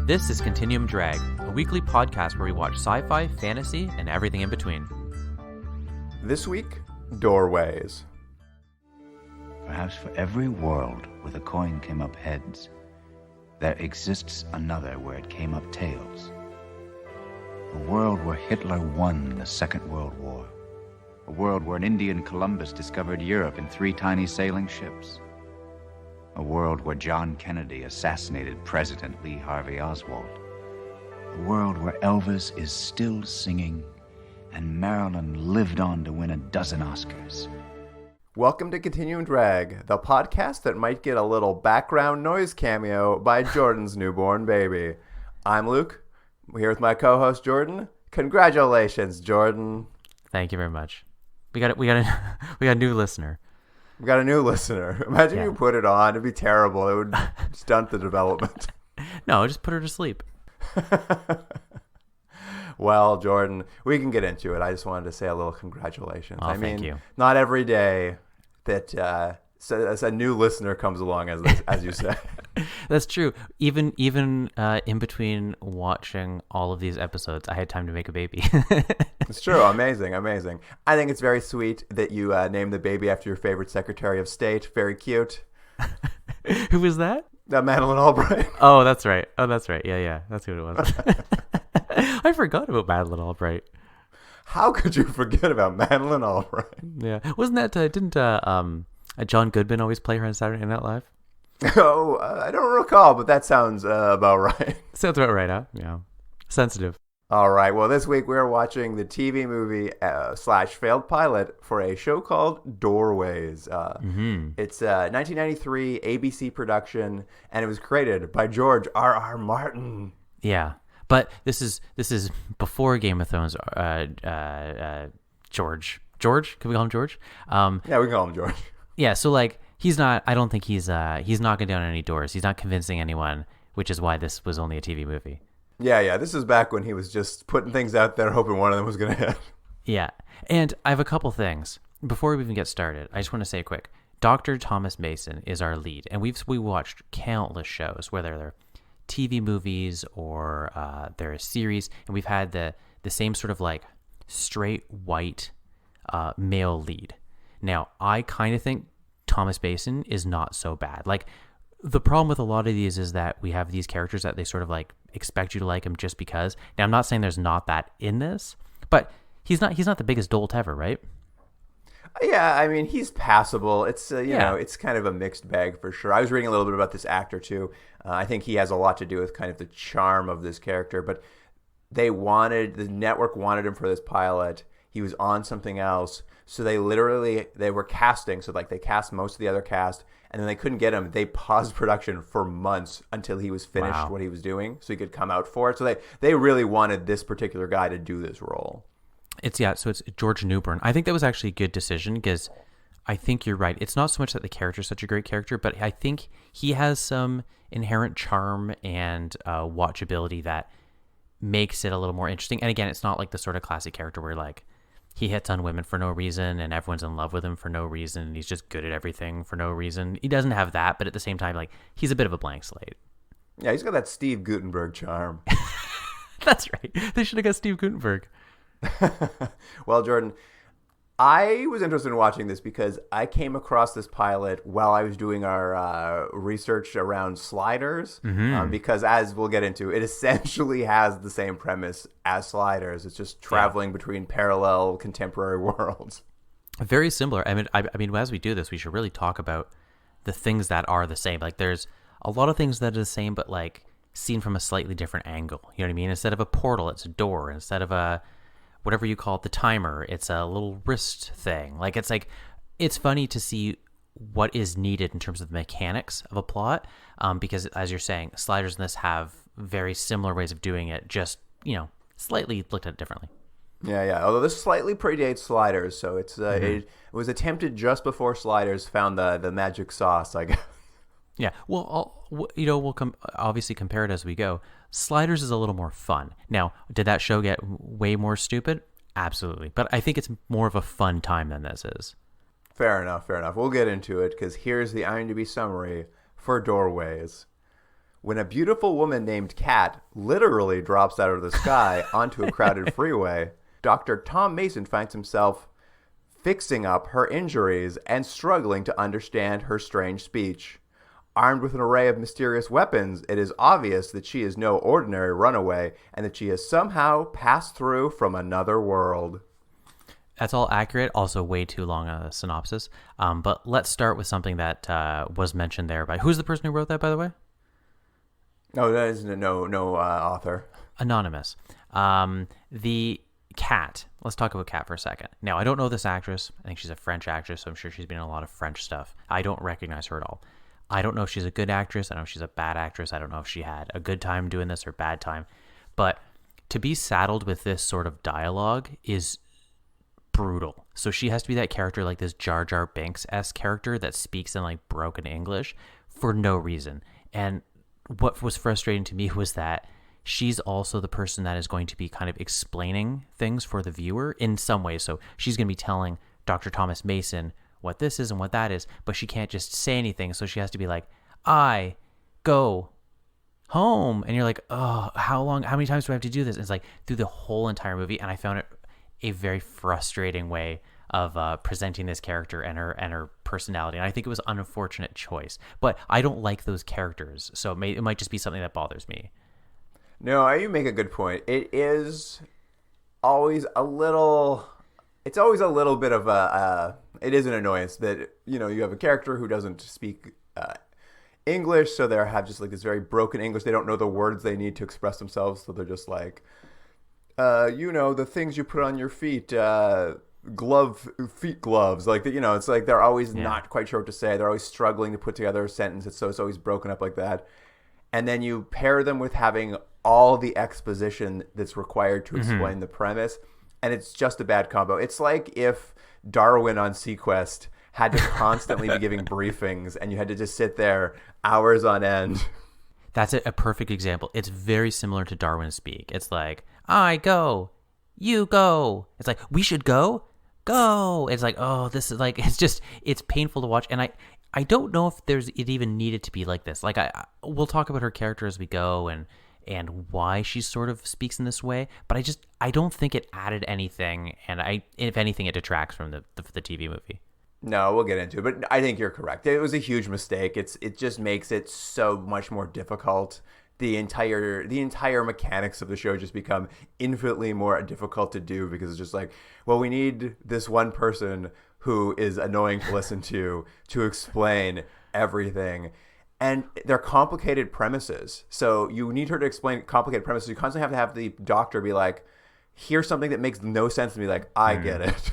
This is Continuum Drag, a weekly podcast where we watch sci-fi, fantasy, and everything in between. This week, Doorways. Perhaps for every world where the coin came up heads, there exists another where it came up tails. A world where Hitler won the Second World War. A world where an Indian Columbus discovered Europe in 3 tiny sailing ships. A world where John Kennedy assassinated President Lee Harvey Oswald. A world where Elvis is still singing and Marilyn lived on to win a dozen Oscars. Welcome to Continuum Drag, the podcast that might get a little background noise cameo by Jordan's newborn baby. I'm Luke. We're here with my co-host Jordan. Congratulations, Jordan. Thank you very much. We got a new listener. We got a new listener. Imagine you put it on. It'd be terrible. It would stunt the development. No, just put her to sleep. Well, Jordan, we can get into it. I just wanted to say a little congratulations. Oh, thank you. Not every day that as a new listener comes along, as you say. That's true. Even in between watching all of these episodes, I had time to make a baby. It's true. Amazing. I think it's very sweet that you named the baby after your favorite Secretary of State. Very cute. Who was that? Madeleine Albright. Oh, that's right. Yeah. That's who it was. I forgot about Madeleine Albright. How could you forget about Madeleine Albright? Yeah. Wasn't that, didn't John Goodman always play her on Saturday Night Live? Oh, I don't recall, but that sounds about right. Sounds about right, huh? Yeah. Sensitive. All right. Well, this week we're watching the TV movie / failed pilot for a show called Doorways. It's a 1993 ABC production, and it was created by George R.R. Martin. Yeah, but this is before Game of Thrones. George. Can we call him George? Yeah, we can call him George. Yeah. So like, he's not. I don't think he's knocking down any doors. He's not convincing anyone, which is why this was only a TV movie. Yeah. This is back when he was just putting things out there, hoping one of them was going to hit. Yeah. And I have a couple things. Before we even get started, I just want to say quick. Dr. Thomas Mason is our lead. And we watched countless shows, whether they're TV movies or they're a series. And we've had the same sort of like straight white male lead. Now, I kind of think Thomas Mason is not so bad. Like, the problem with a lot of these is that we have these characters that they sort of like expect you to like him just because. Now, I'm not saying there's not that in this, but he's not the biggest dolt ever, right? Yeah, I mean, he's passable. It's you know, it's kind of a mixed bag for sure. I was reading a little bit about this actor too. I think he has a lot to do with kind of the charm of this character, but the network wanted him for this pilot. He was on something else, so they were casting. So like they cast most of the other cast, and then they couldn't get him. They paused production for months until he was finished what he was doing, so he could come out for it. So they really wanted this particular guy to do this role. So it's George Newbern. I think that was actually a good decision because I think you're right. It's not so much that the character is such a great character, but I think he has some inherent charm and watchability that makes it a little more interesting. And again, it's not like the sort of classic character where like he hits on women for no reason and everyone's in love with him for no reason and he's just good at everything for no reason. He doesn't have that, but at the same time, like, he's a bit of a blank slate. Yeah, he's got that Steve Guttenberg charm. That's right. They should have got Steve Guttenberg. Well, Jordan, I was interested in watching this because I came across this pilot while I was doing our research around Sliders. Because as we'll get into, it essentially has the same premise as Sliders. It's just traveling between parallel contemporary worlds. Very similar. I mean, as we do this, we should really talk about the things that are the same. Like, there's a lot of things that are the same, but like seen from a slightly different angle. You know what I mean? Instead of a portal, it's a door. Instead of a whatever you call it, the timer, it's a little wrist thing. Like, it's funny to see what is needed in terms of the mechanics of a plot, because as you're saying, Sliders in this have very similar ways of doing it, just, you know, slightly looked at differently. Yeah. Although this slightly predates Sliders, so it's it was attempted just before Sliders found the magic sauce, I guess. Yeah. Well, we'll obviously compare it as we go. Sliders is a little more fun. Now, did that show get way more stupid? Absolutely. But I think it's more of a fun time than this is. Fair enough. We'll get into it because here's the IMDb summary for Doorways. When a beautiful woman named Kat literally drops out of the sky onto a crowded freeway, Dr. Tom Mason finds himself fixing up her injuries and struggling to understand her strange speech. Armed with an array of mysterious weapons, it is obvious that she is no ordinary runaway and that she has somehow passed through from another world. That's all accurate. Also, way too long a synopsis. But let's start with something that was mentioned there by... Who's the person who wrote that, by the way? No, that isn't no author. Anonymous. The Kat. Let's talk about Kat for a second. Now, I don't know this actress. I think she's a French actress, so I'm sure she's been in a lot of French stuff. I don't recognize her at all. I don't know if she's a good actress. I don't know if she's a bad actress. I don't know if she had a good time doing this or bad time. But to be saddled with this sort of dialogue is brutal. So she has to be that character, like this Jar Jar Binks-esque character that speaks in like broken English for no reason. And what was frustrating to me was that she's also the person that is going to be kind of explaining things for the viewer in some ways. So she's going to be telling Dr. Thomas Mason what this is and what that is, but she can't just say anything. So she has to be like, I go home. And you're like, oh, how many times do I have to do this? And it's like through the whole entire movie. And I found it a very frustrating way of presenting this character and her personality. And I think it was an unfortunate choice, but I don't like those characters. So it might just be something that bothers me. No, you make a good point. It is always a little... It's always a little bit of it is an annoyance that, you have a character who doesn't speak English, so they have just like this very broken English. They don't know the words they need to express themselves, so they're just like, the things you put on your feet, feet gloves, like that. It's like they're always not quite sure what to say. They're always struggling to put together a sentence, so it's always broken up like that. And then you pair them with having all the exposition that's required to explain the premise, and it's just a bad combo. It's like if Darwin on Sequest had to constantly be giving briefings, and you had to just sit there hours on end. That's a perfect example. It's very similar to Darwin Speak. It's like, I go, you go. It's like, we should go. It's like, oh, this is like, it's painful to watch. And I don't know if it even needed to be like this. Like we'll talk about her character as we go and why she sort of speaks in this way, but I don't think it added anything, and if anything, it detracts from the TV movie. No, we'll get into it, but I think you're correct. It was a huge mistake. It just makes it so much more difficult. The entire mechanics of the show just become infinitely more difficult to do because it's just like, well, we need this one person who is annoying to listen to explain everything. And they're complicated premises. So you need her to explain complicated premises. You constantly have the doctor be like, here's something that makes no sense to me. Like, I get it.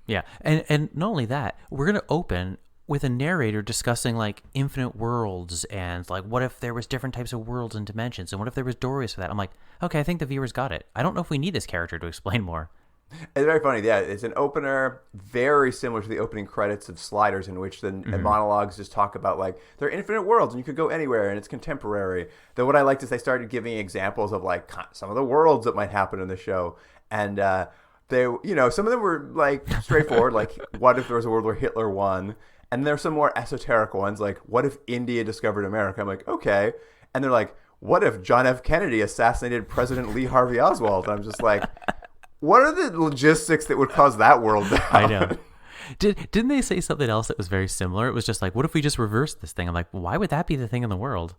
Yeah. And not only that, we're going to open with a narrator discussing like infinite worlds and like what if there was different types of worlds and dimensions and what if there was doorways for that. I'm like, okay, I think the viewers got it. I don't know if we need this character to explain more. It's very funny. Yeah, it's an opener very similar to the opening credits of Sliders, in which the monologues just talk about like there are infinite worlds and you could go anywhere and it's contemporary. Though what I liked is they started giving examples of like some of the worlds that might happen in the show, and they, some of them were like straightforward, like what if there was a world where Hitler won, and there's some more esoteric ones like what if India discovered America. I'm like, okay, and they're like, what if John F. Kennedy assassinated President Lee Harvey Oswald? And I'm just like, what are the logistics that would cause that world to happen? I know. Didn't they say something else that was very similar? It was just like, what if we just reversed this thing? I'm like, why would that be the thing in the world?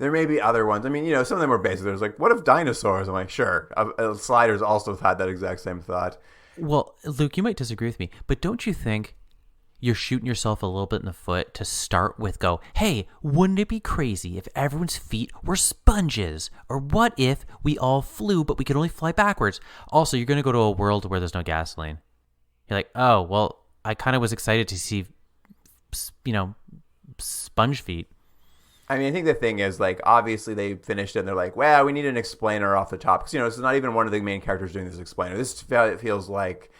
There may be other ones. I mean, some of them were basic. There's like, what if dinosaurs? I'm like, sure. Sliders also had that exact same thought. Well, Luke, you might disagree with me, but don't you think you're shooting yourself a little bit in the foot to start with hey, wouldn't it be crazy if everyone's feet were sponges? Or what if we all flew, but we could only fly backwards? Also, you're going to go to a world where there's no gasoline. You're like, oh, well, I kind of was excited to see, sponge feet. I mean, I think the thing is, like, obviously they finished it and they're like, well, we need an explainer off the top. Because, this is not even one of the main characters doing this explainer. This feels like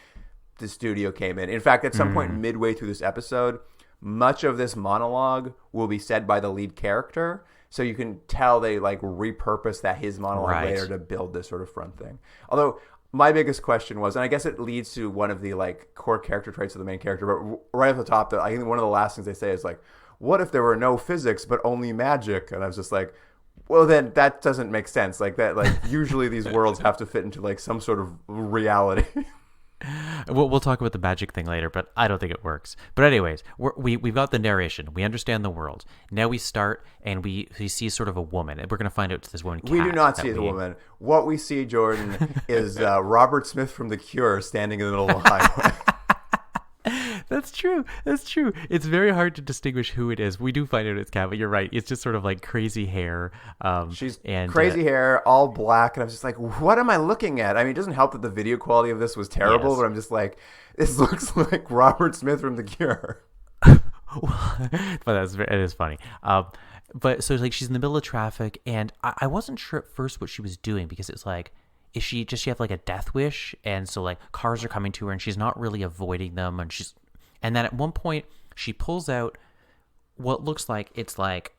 the studio came in. In fact, at some point midway through this episode, much of this monologue will be said by the lead character. So you can tell they like repurpose his monologue later to build this sort of front thing. Although my biggest question was, and I guess it leads to one of the like core character traits of the main character, but right off the top, I think one of the last things they say is like, what if there were no physics but only magic? And I was just like, well, then that doesn't make sense. Like that, like usually these worlds have to fit into like some sort of reality. We'll talk about the magic thing later, but I don't think it works. But anyways, we've got the narration. We understand the world. Now we start and we see sort of a woman. And we're going to find out it's this woman, Kat. We do not see the woman. What we see, Jordan, is Robert Smith from The Cure standing in the middle of the highway. That's true. It's very hard to distinguish who it is. We do find out it's Kat, but you're right. It's just sort of like crazy hair. She's crazy hair, all black, and I'm just like, what am I looking at? I mean, it doesn't help that the video quality of this was terrible, but I'm just like, this looks like Robert Smith from The Cure. But it is funny. But so it's like she's in the middle of traffic, and I wasn't sure at first what she was doing, because it's like, does she have like a death wish? And so like cars are coming to her and she's not really avoiding them, and then at one point she pulls out what looks like it's like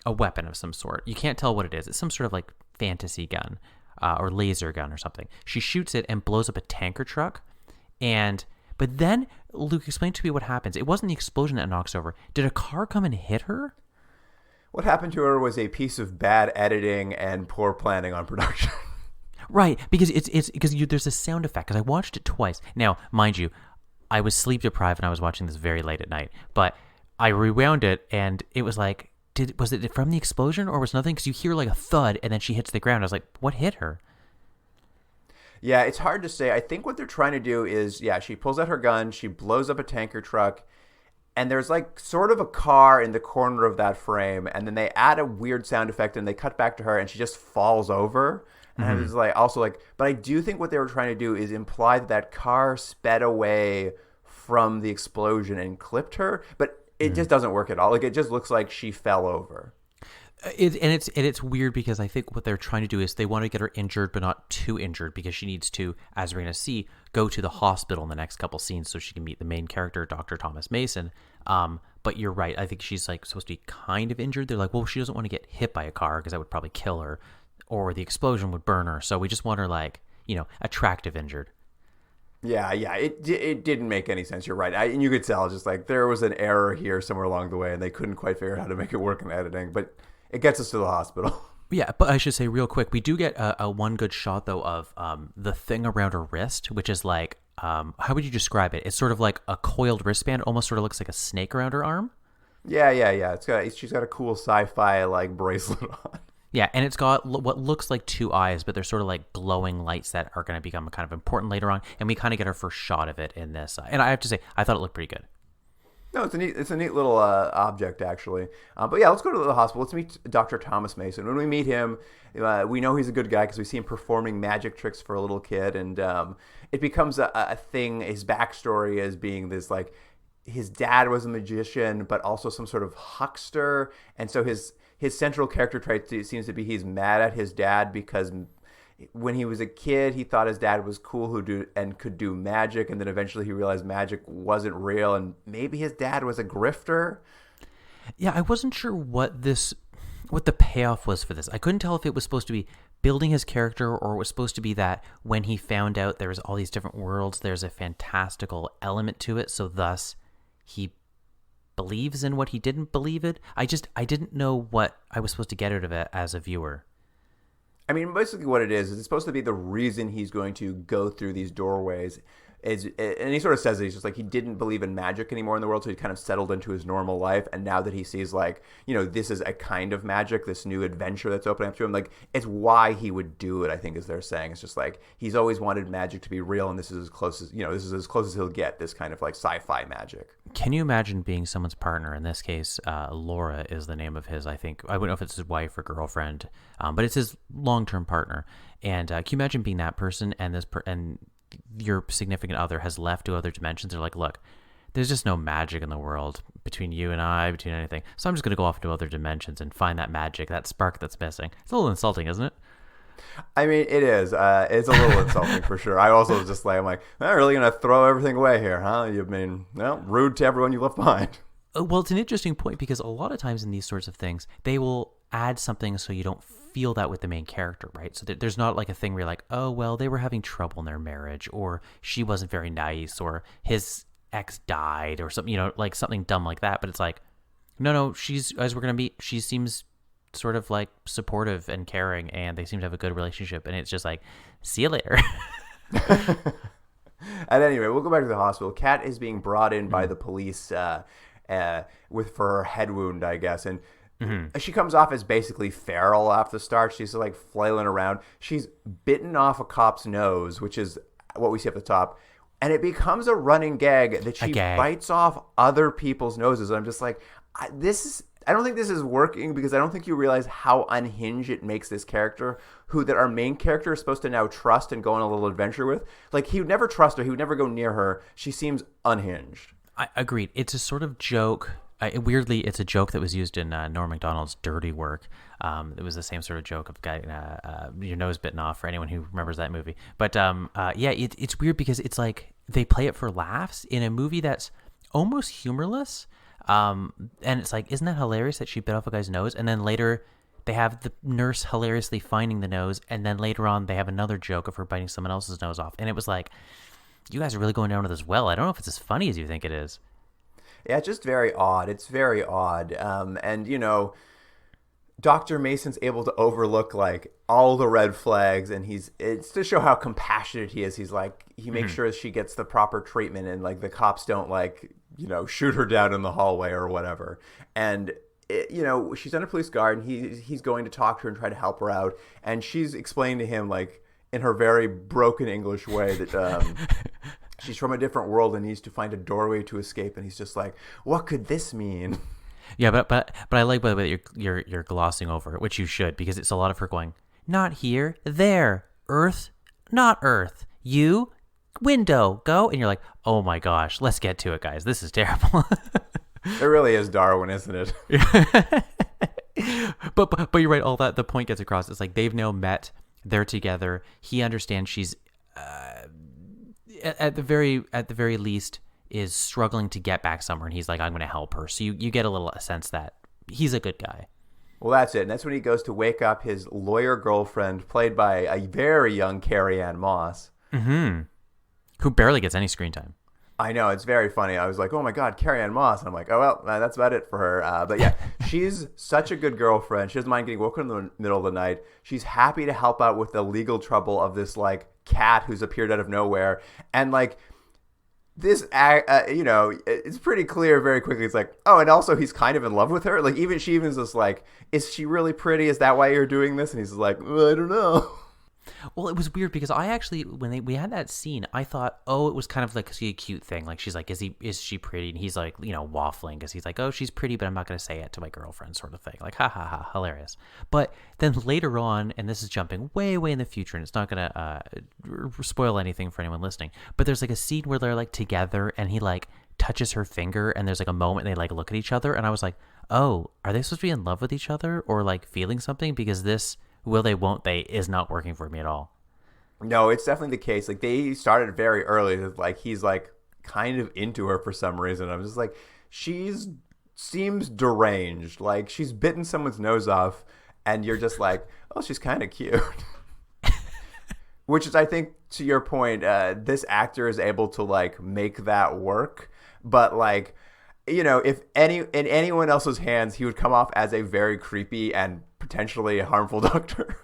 a weapon of some sort. You can't tell what it is. It's some sort of like fantasy gun or laser gun or something. She shoots it and blows up a tanker truck. But then, Luke, explain to me what happens. It wasn't the explosion that knocks over. Did a car come and hit her? What happened to her was a piece of bad editing and poor planning on production. Right, because it's because there's a sound effect. Because I watched it twice. Now, mind you, I was sleep deprived and I was watching this very late at night. But I rewound it and it was like, was it from the explosion or was nothing? Because you hear like a thud and then she hits the ground. I was like, what hit her? Yeah, it's hard to say. I think what they're trying to do is, she pulls out her gun, she blows up a tanker truck, and there's like sort of a car in the corner of that frame, and then they add a weird sound effect and they cut back to her and she just falls over. And I was like, also like, but I do think what they were trying to do is imply that car sped away from the explosion and clipped her, but it just doesn't work at all. Like it just looks like she fell over. It's weird because I think what they're trying to do is they want to get her injured, but not too injured, because she needs to, as we're going to see, go to the hospital in the next couple scenes so she can meet the main character, Dr. Thomas Mason. But you're right. I think she's like supposed to be kind of injured. They're like, well, she doesn't want to get hit by a car because that would probably kill her, or the explosion would burn her. So we just want her like, attractive injured. Yeah, it didn't make any sense. You're right. And you could tell just like there was an error here somewhere along the way and they couldn't quite figure out how to make it work in editing, but it gets us to the hospital. Yeah, but I should say real quick, we do get a one good shot though of the thing around her wrist, which is like, how would you describe it? It's sort of like a coiled wristband, almost sort of looks like a snake around her arm. Yeah. She's got a cool sci-fi like bracelet on. Yeah, and it's got what looks like two eyes, but they're sort of like glowing lights that are going to become kind of important later on. And we kind of get our first shot of it in this. And I have to say, I thought it looked pretty good. No, it's a neat little object, actually. But yeah, let's go to the hospital. Let's meet Dr. Thomas Mason. When we meet him, we know he's a good guy because we see him performing magic tricks for a little kid. And it becomes a thing, his backstory as being this, like, his dad was a magician, but also some sort of huckster. And so his central character trait seems to be he's mad at his dad because when he was a kid, he thought his dad was cool and could do magic, and then eventually he realized magic wasn't real, and maybe his dad was a grifter. Yeah, I wasn't sure what the payoff was for this. I couldn't tell if it was supposed to be building his character or it was supposed to be that when he found out there was all these different worlds, there's a fantastical element to it, so thus he believes in what he didn't believe in. I didn't know what I was supposed to get out of it as a viewer. I mean, basically what it is it's supposed to be the reason he's going to go through these doorways. And he sort of says that he's just like, he didn't believe in magic anymore in the world, so he kind of settled into his normal life. And now that he sees, like, this is a kind of magic, this new adventure that's opening up to him, like, it's why he would do it, I think, as they're saying. It's just like, he's always wanted magic to be real, and this is as close as, he'll get, this kind of, like, sci-fi magic. Can you imagine being someone's partner? In this case, Laura is the name of his, I think. I wouldn't know if it's his wife or girlfriend, but it's his long-term partner. And can you imagine being that person and and your significant other has left to other dimensions? They're like, look, there's just no magic in the world between you and I, between anything. So I'm just going to go off to other dimensions and find that magic, that spark that's missing. It's a little insulting, isn't it? I mean, it is. It's a little insulting for sure. I also just like, I'm really going to throw everything away here, huh? You mean, rude to everyone you left behind. Well, it's an interesting point because a lot of times in these sorts of things, they will add something so you don't feel that with the main character, right? So there's not like a thing where you're like, oh, well, they were having trouble in their marriage, or she wasn't very nice, or his ex died, or something, like something dumb like that. But it's like, no, she's, as we're going to meet, she seems sort of like supportive and caring, and they seem to have a good relationship. And it's just like, see you later. At any rate, we'll go back to the hospital. Kat is being brought in by the police for her head wound, I guess, and she comes off as basically feral off the start. She's like flailing around. She's bitten off a cop's nose, which is what we see at the top, and it becomes a running gag that she bites off other people's noses. I'm just like, I don't think this is working, because I don't think you realize how unhinged it makes this character, that our main character is supposed to now trust and go on a little adventure with. Like, he would never trust her. He would never go near her. She seems unhinged. I agreed. It's a sort of joke. Weirdly, it's a joke that was used in Norm Macdonald's Dirty Work. It was the same sort of joke of getting your nose bitten off, for anyone who remembers that movie. But it's weird because it's like they play it for laughs in a movie that's almost humorless. And it's like, isn't that hilarious that she bit off a guy's nose? And then later they have the nurse hilariously finding the nose, and then later on they have another joke of her biting someone else's nose off. And it was like, you guys are really going down to this well. I don't know if it's as funny as you think it is. Yeah, it's just very odd. It's very odd. And, Dr. Mason's able to overlook like all the red flags, and it's to show how compassionate he is. He's like, he makes sure she gets the proper treatment, and like the cops don't like, shoot her down in the hallway or whatever. And she's under police guard, and he's going to talk to her and try to help her out. And she's explaining to him, like, in her very broken English way, that she's from a different world and needs to find a doorway to escape. And he's just like, what could this mean? Yeah, but I like, by the way, you're glossing over it, which you should, because it's a lot of her going, not here, there, Earth, not Earth, you, window, go. And you're like, oh my gosh, let's get to it, guys. This is terrible. It really is Darwin, isn't it? But you're right. All that, the point gets across. It's like they've now met. They're together. He understands she's at the very least is struggling to get back somewhere, and he's like, I'm going to help her. So you get a little sense that he's a good guy. Well, that's it. And that's when he goes to wake up his lawyer girlfriend, played by a very young Carrie-Anne Moss. Mm-hmm. Who barely gets any screen time. I know, it's very funny. I was like, oh my God, Carrie-Anne Moss. And I'm like, oh, well, that's about it for her. But yeah, she's such a good girlfriend. She doesn't mind getting woken in the middle of the night. She's happy to help out with the legal trouble of this, like, cat who's appeared out of nowhere. And, like, this, it's pretty clear very quickly. It's like, oh, and also he's kind of in love with her. Like, she even is just like, is she really pretty? Is that why you're doing this? And he's like, well, I don't know. Well, it was weird because I actually, when we had that scene, I thought, oh, it was kind of like a cute thing. Like, she's like, is she pretty? And he's like, waffling because he's like, oh, she's pretty, but I'm not going to say it to my girlfriend, sort of thing. Like, ha ha ha, hilarious. But then later on, and this is jumping way, way in the future, and it's not going to spoil anything for anyone listening, but there's like a scene where they're like together, and he like touches her finger, and there's like a moment they like look at each other, and I was like, oh, are they supposed to be in love with each other or like feeling something? Because this will they, won't they is not working for me at all. No, it's definitely the case. Like, they started very early. Like, he's like kind of into her for some reason. I'm just like, seems deranged. Like, she's bitten someone's nose off, and you're just like, oh, she's kind of cute. Which is, I think, to your point, this actor is able to like make that work. But like, if in anyone else's hands, he would come off as a very creepy and potentially harmful doctor.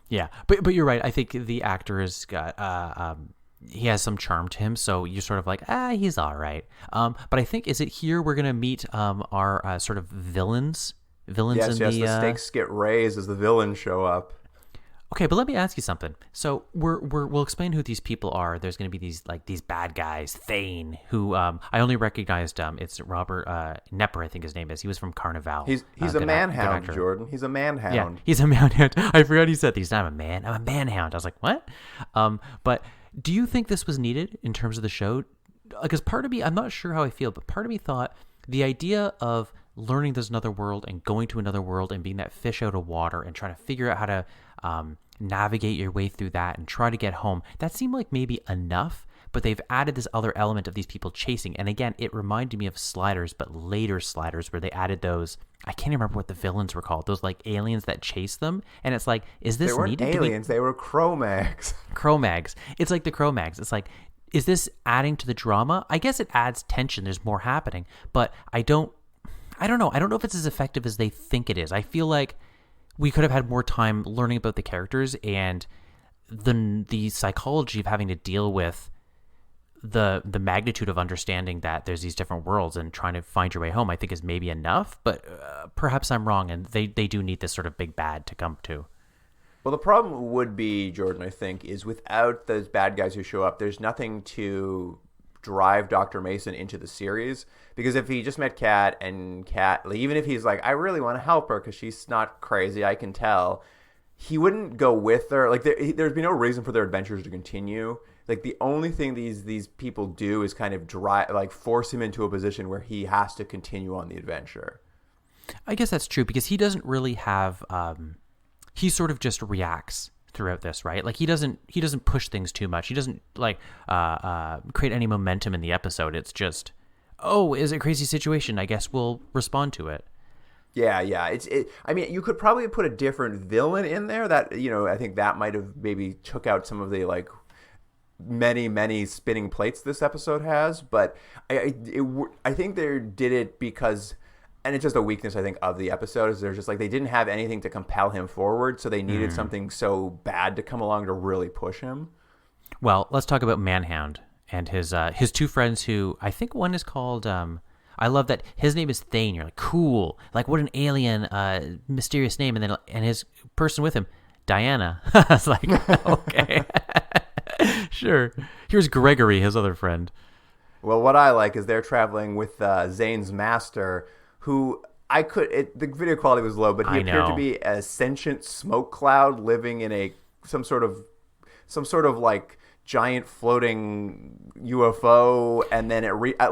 Yeah, but you're right. I think the actor has got he has some charm to him, so you're sort of like, he's all right. But I think, is it here we're gonna meet our sort of villains? Yes, the stakes get raised as the villains show up. Okay, but let me ask you something. So we'll explain who these people are. There's going to be these bad guys, Thane, who I only recognized. It's Robert Knepper, I think his name is. He was from Carnival. He's a manhound, Jordan. He's a manhound. Yeah, he's a manhound. I forgot he said these. I'm a manhound. I was like, what? But do you think this was needed in terms of the show? Because part of me, I'm not sure how I feel, but part of me thought the idea of learning there's another world and going to another world and being that fish out of water and trying to figure out how to navigate your way through that and try to get home, that seemed like maybe enough. but they've added this other element of these people chasing. And again, it reminded me of Sliders, but later Sliders, where they added those. I can't remember what the villains were called. Those like aliens that chase them, and it's like, is this they weren't needed? aliens? They were Cro-Mags. Cro-Mags. It's like the Cro-Mags. It's like, is this adding to the drama? I guess it adds tension. There's more happening, but I don't know. I don't know if it's as effective as they think it is. I feel like we could have had more time learning about the characters and the psychology of having to deal with the magnitude of understanding that there's these different worlds and trying to find your way home. I think is maybe enough, but perhaps I'm wrong, and they do need this sort of big bad to come to. Well, the problem would be, Jordan, I think, is without those bad guys who show up, there's nothing to drive Dr. Mason into the series. Because if he just met Kat, and Kat, like, even if he's like, I really want to help her because she's not crazy, I can tell, he wouldn't go with her. Like, there'd be no reason for their adventures to continue. Like, the only thing these people do is kind of force him into a position where he has to continue on the adventure. I guess that's true, because he doesn't really have... he sort of just reacts throughout this, right? Like he doesn't push things too much. He doesn't like create any momentum in the episode. It's just, oh, is it a crazy situation? I guess we'll respond to it. Yeah. I mean, you could probably put a different villain in there that, I think that might have maybe took out some of the like many spinning plates this episode has. But I think they did it because. And it's just a weakness, I think, of the episode is they're just like, they didn't have anything to compel him forward. So they needed something so bad to come along to really push him. Well, let's talk about Manhound and his two friends who I think one is called, I love that his name is Thane. You're like, cool. Like what an alien, mysterious name. And then, and his person with him, Diana. I was like, okay, sure. Here's Gregory, his other friend. Well, what I like is they're traveling with Zane's master, who the video quality was low, but he appeared to be a sentient smoke cloud living in some sort of like giant floating UFO, and then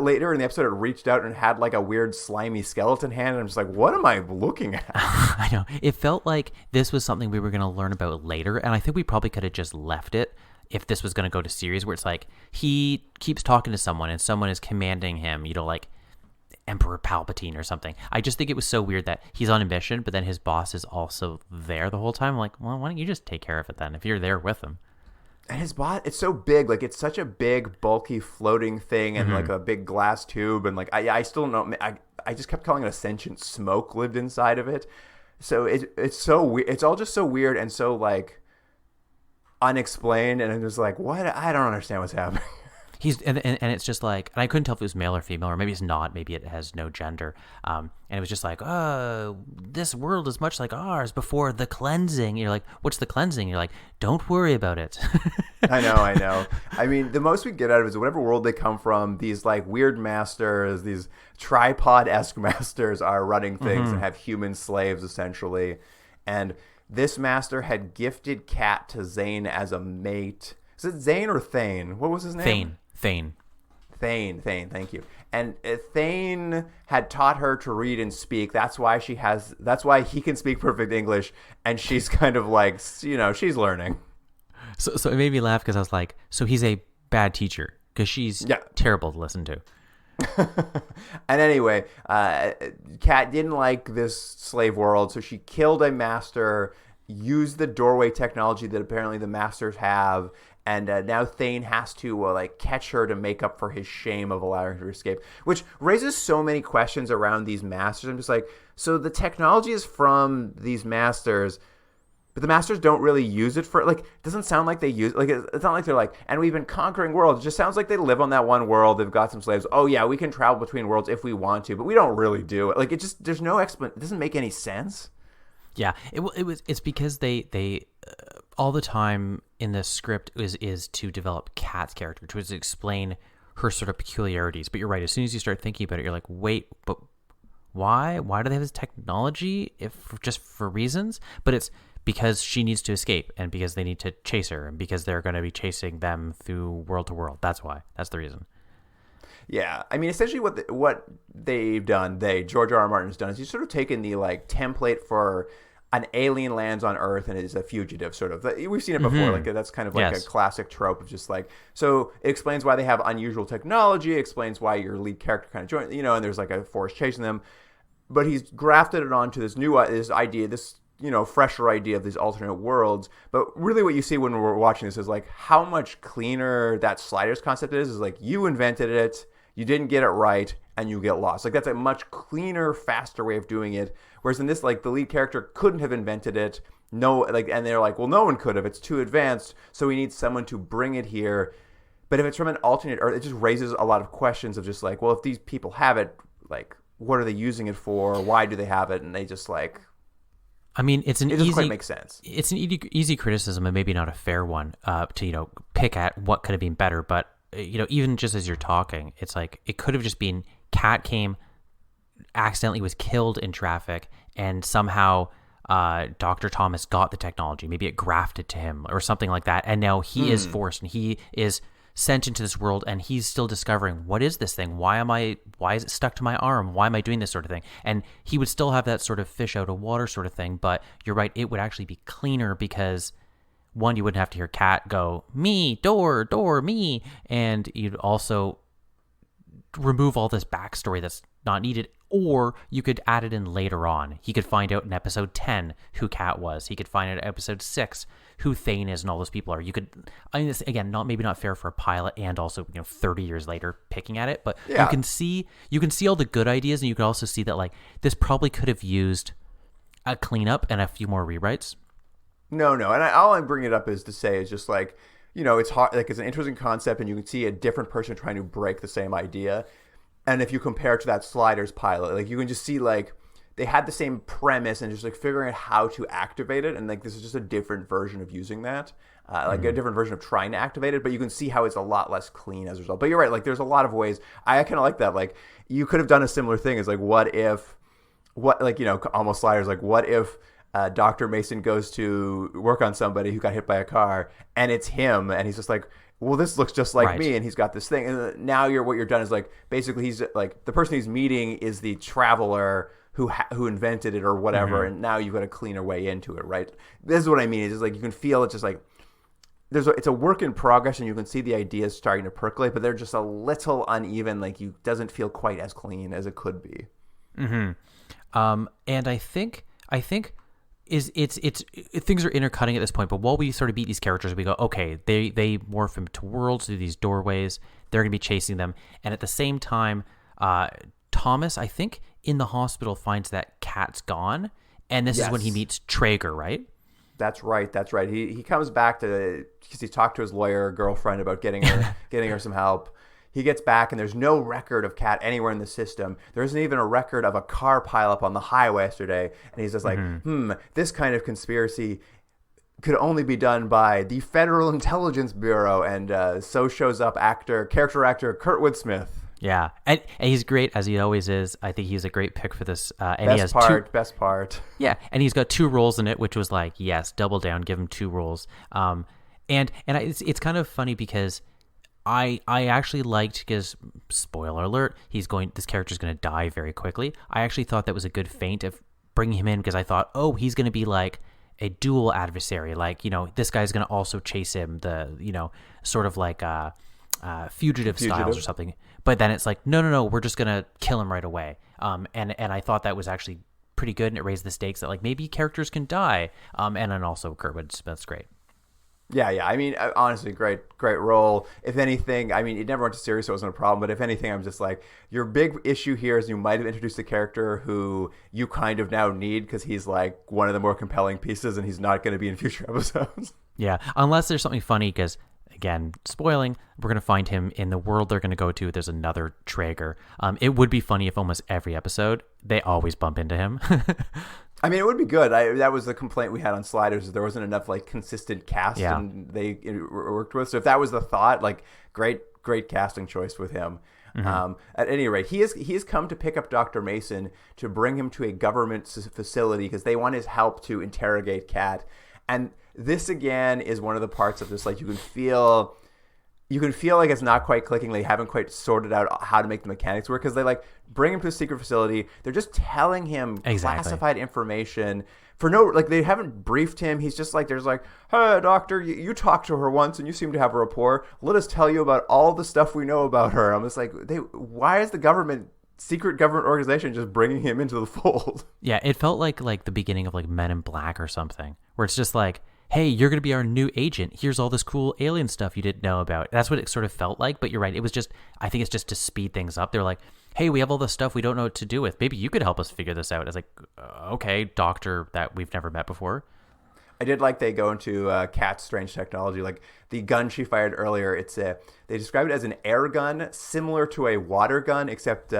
later in the episode it reached out and had like a weird slimy skeleton hand, and I'm just like, what am I looking at? I know. It felt like this was something we were going to learn about later, and I think we probably could have just left it if this was going to go to series where it's like he keeps talking to someone and someone is commanding him, like Emperor Palpatine or something. I just think it was so weird that he's on a mission, but then his boss is also there the whole time. I'm like, well, why don't you just take care of it then if you're there with him? And his boss, it's so big. Like, it's such a big, bulky, floating thing, and like a big glass tube. And like, I still don't. I just kept calling it a sentient smoke lived inside of it. So it's so weird. It's all just so weird and so like unexplained. And I'm just like, what? I don't understand what's happening. And it's just like, and I couldn't tell if it was male or female, or maybe it's not, maybe it has no gender. And it was just like, this world is much like ours before the cleansing. You're like, what's the cleansing? You're like, don't worry about it. I know. I mean, the most we get out of it is whatever world they come from, these like weird masters, these tripod-esque masters are running things and have human slaves essentially. And this master had gifted Kat to Zane as a mate. Is it Zane or Thane? What was his name? Thane, thank you. And Thane had taught her to read and speak. That's why he can speak perfect English, and she's kind of like, she's learning. So it made me laugh because I was like, so he's a bad teacher because she's terrible to listen to. And anyway, Kat didn't like this slave world, so she killed a master, used the doorway technology that apparently the masters have. And now Thane has to catch her to make up for his shame of allowing her to escape, which raises so many questions around these masters. I'm just like, so the technology is from these masters, but the masters don't really use it for, like, it doesn't sound like they use, like, it's not like they're like, and we've been conquering worlds. It just sounds like they live on that one world. They've got some slaves. Oh yeah, we can travel between worlds if we want to, but we don't really do it. Like, it just, there's no explanation. It doesn't make any sense. Yeah, it's because they all the time in the script is to develop Kat's character, to explain her sort of peculiarities. But you're right. As soon as you start thinking about it, you're like, wait, but why? Why do they have this technology? Just for reasons? But it's because she needs to escape, and because they need to chase her, and because they're going to be chasing them through world to world. That's why. That's the reason. Yeah, I mean, essentially what they've done, George R. R. Martin's done, is he's sort of taken the like template for an alien lands on Earth and is a fugitive, sort of. We've seen it before. Like that's kind of like a classic trope of just like, so it explains why they have unusual technology, explains why your lead character kind of joined, and there's like a force chasing them. But he's grafted it onto this this idea, this, fresher idea of these alternate worlds. But really what you see when we're watching this is like how much cleaner that sliders concept is like you invented it, you didn't get it right, and you get lost. Like that's a much cleaner, faster way of doing it. Whereas in this, like the lead character couldn't have invented it. And they're like, well, no one could have. It's too advanced. So we need someone to bring it here. But if it's from an alternate Earth, it just raises a lot of questions of just like, well, if these people have it, like, what are they using it for? Why do they have it? And they just like, I mean, it doesn't quite make sense. It's an easy criticism and maybe not a fair one to pick at what could have been better. But even just as you're talking, it's like it could have just been Cat accidentally was killed in traffic, and somehow Dr. Thomas got the technology. Maybe it grafted to him or something like that, and now he is forced and he is sent into this world, and he's still discovering, what is this thing? Why is it stuck to my arm? Why am I doing this sort of thing? And he would still have that sort of fish out of water sort of thing, but you're right, it would actually be cleaner because one, you wouldn't have to hear Cat go, me, door, me, and you'd also remove all this backstory that's not needed, or you could add it in later on. He could find out in episode 10 who Cat was. He could find out in episode 6 who Thane is and all those people are. This, again, maybe not fair for a pilot and also 30 years later picking at it, but you can see all the good ideas, and you can also see that like this probably could have used a cleanup and a few more rewrites. No, and all I'm bringing it up is to say is just like, it's hard, like it's an interesting concept, and you can see a different person trying to break the same idea. And if you compare it to that Sliders pilot, like you can just see like they had the same premise and just like figuring out how to activate it. And like this is just a different version of using that, a different version of trying to activate it. But you can see how it's a lot less clean as a result. But you're right, like there's a lot of ways. I kind of like that. Like you could have done a similar thing as like almost Sliders, like what if Dr. Mason goes to work on somebody who got hit by a car and it's him, and he's just like, well, this looks just like me, and he's got this thing. And now what you're done is like basically he's like the person he's meeting is the traveler who invented it or whatever, and now you've got a cleaner way into it, right? This is what I mean. It's just like you can feel it's just like it's a work in progress, and you can see the ideas starting to percolate, but they're just a little uneven. Like you doesn't feel quite as clean as it could be. And I think things are intercutting at this point, but while we sort of beat these characters, we go, okay, they morph into worlds through these doorways. They're going to be chasing them. And at the same time, Thomas, I think, in the hospital finds that Cat's gone. And this is when he meets Traeger, right? That's right. He comes back because he talked to his lawyer girlfriend about getting her some help. He gets back, and there's no record of Cat anywhere in the system. There isn't even a record of a car pileup on the highway yesterday. And he's just like, this kind of conspiracy could only be done by the Federal Intelligence Bureau. And so shows up character actor Kurtwood Smith. Yeah, and he's great, as he always is. I think he's a great pick for this. And best part. Yeah, and he's got 2 roles in it, which was like, yes, double down, give him 2 roles. It's kind of funny because I actually liked, because spoiler alert, this character's going to die very quickly. I actually thought that was a good feint of bringing him in, because I thought, oh, he's going to be like a dual adversary. Like, this guy's going to also chase him, sort of like fugitive styles or something. But then it's like, no, we're just going to kill him right away. And I thought that was actually pretty good, and it raised the stakes that like maybe characters can die. And then also Kurtwood Smith's great. Yeah. I mean, honestly, great role. If anything, I mean, it never went to series, so it wasn't a problem. But if anything, I'm just like, your big issue here is you might have introduced a character who you kind of now need because he's like one of the more compelling pieces, and he's not going to be in future episodes. Yeah, unless there's something funny, because again, spoiling, we're going to find him in the world they're going to go to. There's another Traeger. It would be funny if almost every episode they always bump into him. I mean, it would be good. That was the complaint we had on Sliders, is there wasn't enough like consistent cast and they worked with. So if that was the thought, like great casting choice with him. At any rate, he has come to pick up Dr. Mason to bring him to a government facility because they want his help to interrogate Cat. And this again is one of the parts of this, like you can feel you can feel like it's not quite clicking. They haven't quite sorted out how to make the mechanics work because they like bring him to a secret facility. They're just telling him classified information for no, like they haven't briefed him. He's just like, there's like, hey, doctor, you talked to her once and you seem to have a rapport. Let us tell you about all the stuff we know about her. I'm just like, why is the secret government organization just bringing him into the fold? Yeah, it felt like the beginning of like Men in Black or something, where it's just like, hey, you're going to be our new agent. Here's all this cool alien stuff you didn't know about. That's what it sort of felt like. But you're right. It was just, I think it's just to speed things up. They're like, hey, we have all this stuff we don't know what to do with. Maybe you could help us figure this out. It's like, okay, doctor that we've never met before. I did like they go into Kat's strange technology. Like the gun she fired earlier, they describe it as an air gun, similar to a water gun, except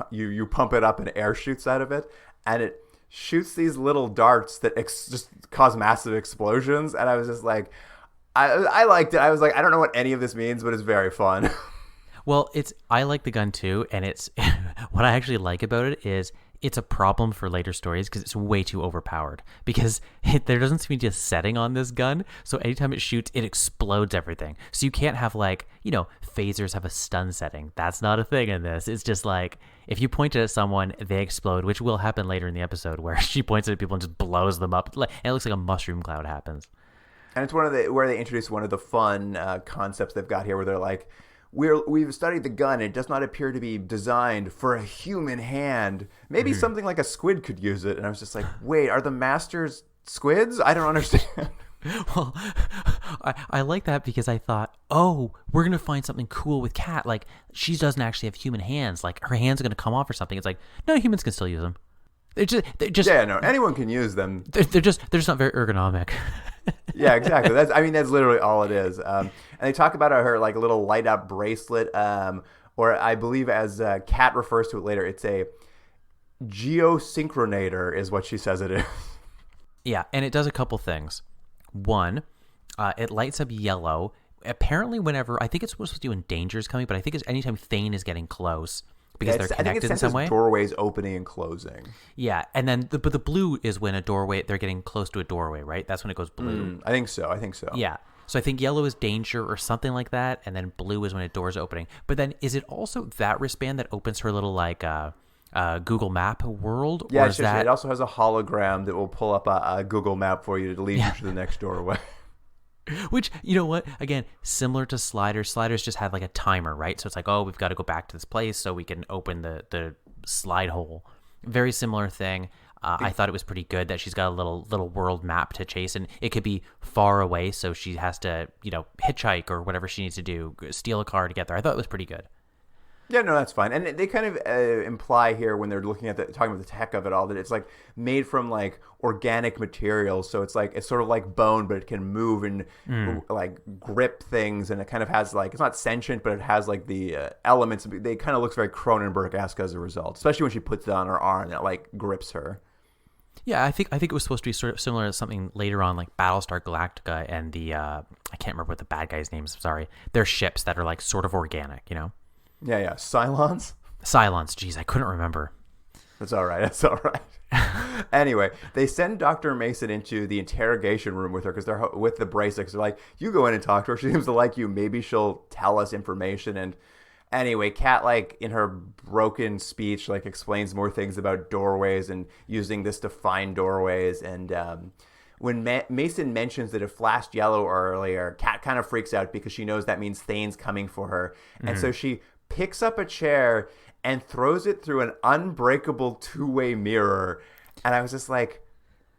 you pump it up and air shoots out of it. And it shoots these little darts that just cause massive explosions, and I was just like, I liked it. I was like, I don't know what any of this means, but it's very fun. Well, I like the gun too, and it's what I actually like about it is it's a problem for later stories because it's way too overpowered because there doesn't seem to be a setting on this gun. So anytime it shoots, it explodes everything. So you can't have phasers have a stun setting. That's not a thing in this. It's just like if you point it at someone, they explode, which will happen later in the episode where she points it at people and just blows them up. And it looks like a mushroom cloud happens. And it's where they introduce one of the fun concepts they've got here where they're like, We've studied the gun. It does not appear to be designed for a human hand. Maybe something like a squid could use it. And I was just like, wait, are the masters squids? I don't understand. Well, I like that because I thought, oh, we're going to find something cool with Kat. Like, she doesn't actually have human hands. Like, her hands are going to come off or something. It's like, no, humans can still use them. They're just yeah, no, anyone can use them. They're just not very ergonomic. Yeah, exactly. That's literally all it is. And they talk about her like little light up bracelet, or I believe as Kat refers to it later, it's a geosynchronator is what she says it is. Yeah, and it does a couple things. One, it lights up yellow. Apparently, whenever I think it's supposed to do when danger is coming, but I think it's anytime Thane is getting close. Because they're connected in some way. Doorways opening and closing. Yeah, and then but the blue is when they're getting close to a doorway, right? That's when it goes blue. I think so. Yeah. So I think yellow is danger or something like that, and then blue is when a door is opening. But then is it also that wristband that opens her little like Google Map world? Yeah, or is it also has a hologram that will pull up a Google Map for you to lead you to the next doorway. Which, you know what? Again, similar to Sliders. Sliders just had like a timer, right? So it's like, oh, we've got to go back to this place so we can open the slide hole. Very similar thing. I thought it was pretty good that she's got a little world map to chase, and it could be far away, so she has to, hitchhike or whatever she needs to do, steal a car to get there. I thought it was pretty good. Yeah, no, that's fine. And they kind of imply here when they're looking at talking about the tech of it all that it's like made from like organic materials. So it's sort of like bone, but it can move and like grip things. And it kind of has like, it's not sentient, but it has like the elements. They kind of looks very Cronenberg-esque as a result, especially when she puts it on her arm and it like grips her. Yeah, I think it was supposed to be sort of similar to something later on, like Battlestar Galactica and the I can't remember what the bad guy's name is. Sorry, they're ships that are like sort of organic, Yeah. Cylons? Cylons. Jeez, I couldn't remember. That's all right. Anyway, they send Dr. Mason into the interrogation room with her because they're with the bracelets. They're like, you go in and talk to her. She seems to like you. Maybe she'll tell us information. And anyway, Kat, like in her broken speech, like explains more things about doorways and using this to find doorways. And when Mason mentions that it flashed yellow earlier, Kat kind of freaks out because she knows that means Thane's coming for her. And so she picks up a chair and throws it through an unbreakable two-way mirror. And I was just like,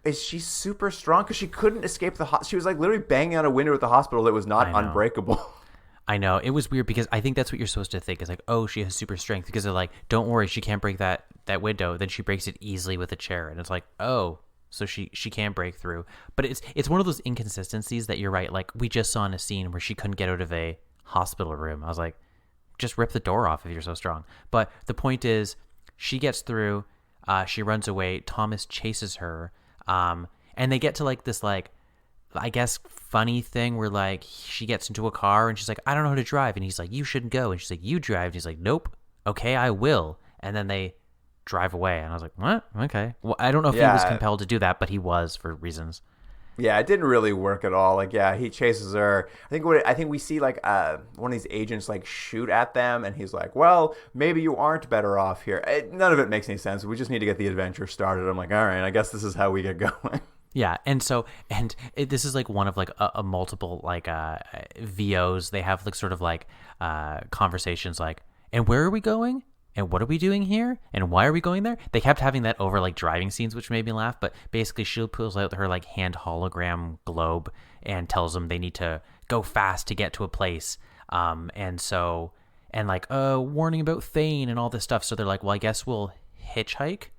is she super strong? Because she couldn't escape she was like literally banging on a window at the hospital that was not unbreakable. I know. It was weird because I think that's what you're supposed to think. It's like, oh, she has super strength because they're like, don't worry, she can't break that window. Then she breaks it easily with a chair. And it's like, oh, so she can break through. But it's one of those inconsistencies that you're right. Like we just saw in a scene where she couldn't get out of a hospital room. I was like, just rip the door off if you're so strong. But the point is, she gets through, she runs away, Thomas chases her, and they get to like this like, I guess funny thing where like she gets into a car and she's like, I don't know how to drive, and he's like, you shouldn't go, and she's like, you drive, and he's like, nope, okay, I will, and then they drive away, and I was like, what? Okay. Well, I don't know if he was compelled to do that, but he was for reasons. Yeah, it didn't really work at all. Like, yeah, he chases her. I think we see like one of these agents like shoot at them, and he's like, "Well, maybe you aren't better off here." None of it makes any sense. We just need to get the adventure started. I'm like, all right, I guess this is how we get going. Yeah, this is like one of like a multiple like VOs. They have like sort of like conversations like, and where are we going? And what are we doing here? And why are we going there? They kept having that over like driving scenes, which made me laugh. But basically, she pulls out her like hand hologram globe and tells them they need to go fast to get to a place. And like warning about Thane and all this stuff. So they're like, well, I guess we'll hitchhike.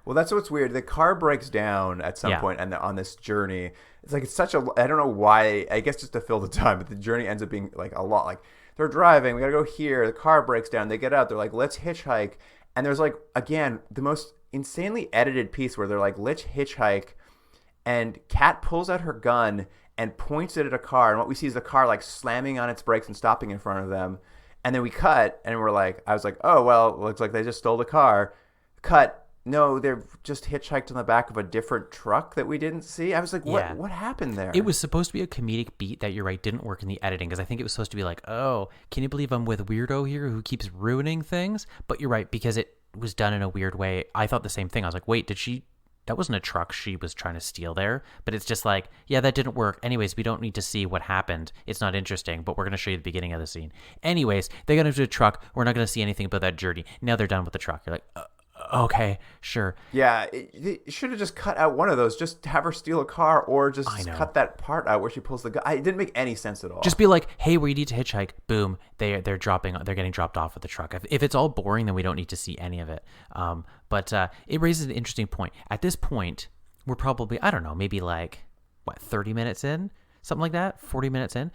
Well, that's what's weird. The car breaks down at some point and on this journey. It's such a, I don't know why, I guess just to fill the time, but the journey ends up being like a lot. Like they're driving, we got to go here. The car breaks down. They get out. They're like, let's hitchhike. And there's like, again, the most insanely edited piece where they're like, let's hitchhike. And Kat pulls out her gun and points it at a car. And what we see is the car like slamming on its brakes and stopping in front of them. And then we cut and we're like, I was like, oh, well, looks like they just stole the car. Cut. No, they're just hitchhiked on the back of a different truck that we didn't see. I was like, what happened there? It was supposed to be a comedic beat that, you're right, didn't work in the editing, because I think it was supposed to be like, oh, can you believe I'm with Weirdo here who keeps ruining things? But you're right, because it was done in a weird way. I thought the same thing. I was like, wait, that wasn't a truck she was trying to steal there. But it's just like, yeah, that didn't work. Anyways, we don't need to see what happened. It's not interesting, but we're going to show you the beginning of the scene. Anyways, they got into a truck. We're not going to see anything about that journey. Now they're done with the truck. You're like, okay, sure. Yeah, it should have just cut out one of those. Just have her steal a car, or just cut that part out where she pulls the gun. It didn't make any sense at all. Just be like, hey, we need to hitchhike. Boom, they're getting dropped off at the truck. If it's all boring, then we don't need to see any of it. But it raises an interesting point. At this point, we're probably, I don't know, maybe like 30 minutes in, something like that, 40 minutes in.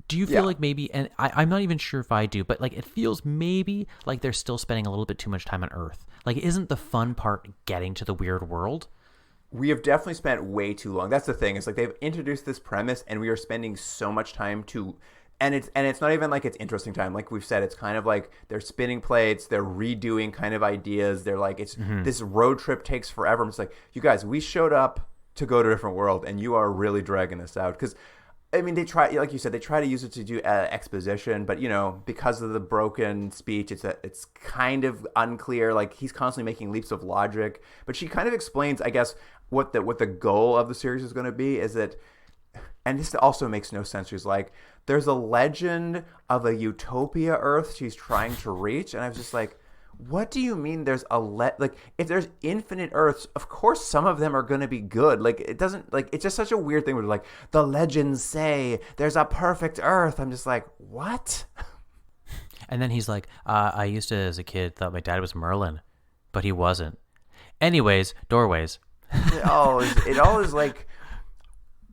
Do you feel like maybe, and I'm not even sure if I do, but like it feels maybe like they're still spending a little bit too much time on Earth? Like, isn't the fun part getting to the weird world? We have definitely spent way too long. That's the thing. It's like they've introduced this premise, and we are spending so much time and it's not even like it's interesting time. Like we've said, it's kind of like they're spinning plates, they're redoing kind of ideas. They're like, this road trip takes forever. It's like, you guys, we showed up to go to a different world, and you are really dragging this out. Because I mean, they try, like you said, they try to use it to do exposition, but because of the broken speech, it's kind of unclear. Like he's constantly making leaps of logic, but she kind of explains, I guess, what the goal of the series is going to be. Is that, and this also makes no sense. She's like, there's a legend of a utopia Earth she's trying to reach, and I was just like, what do you mean there's like if there's infinite Earths, of course some of them are going to be good. Like it doesn't, like, it's just such a weird thing where like the legends say there's a perfect Earth. I'm just like, what? And then he's like, I used to as a kid thought my dad was Merlin, but he wasn't. Anyways, doorways. It all is like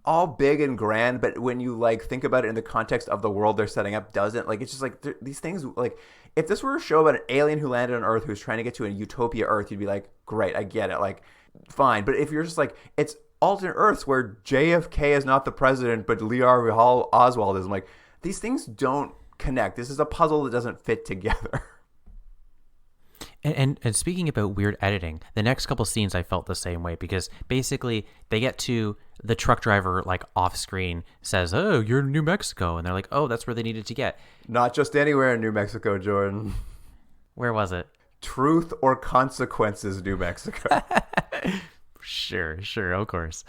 all big and grand, but when you like think about it in the context of the world they're setting up, doesn't, like, it's just like these things, like if this were a show about an alien who landed on Earth who's trying to get to a utopia Earth, you'd be like, great, I get it, like fine. But if you're just like, it's alternate Earths where JFK is not the president but Lee Harvey Oswald is, I'm like, these things don't connect. This is a puzzle that doesn't fit together. And speaking about weird editing, the next couple scenes I felt the same way, because basically they get to the truck driver, like off screen says, oh, you're in New Mexico. And they're like, oh, that's where they needed to get. Not just anywhere in New Mexico, Jordan. Where was it? Truth or Consequences, New Mexico. Sure, of course.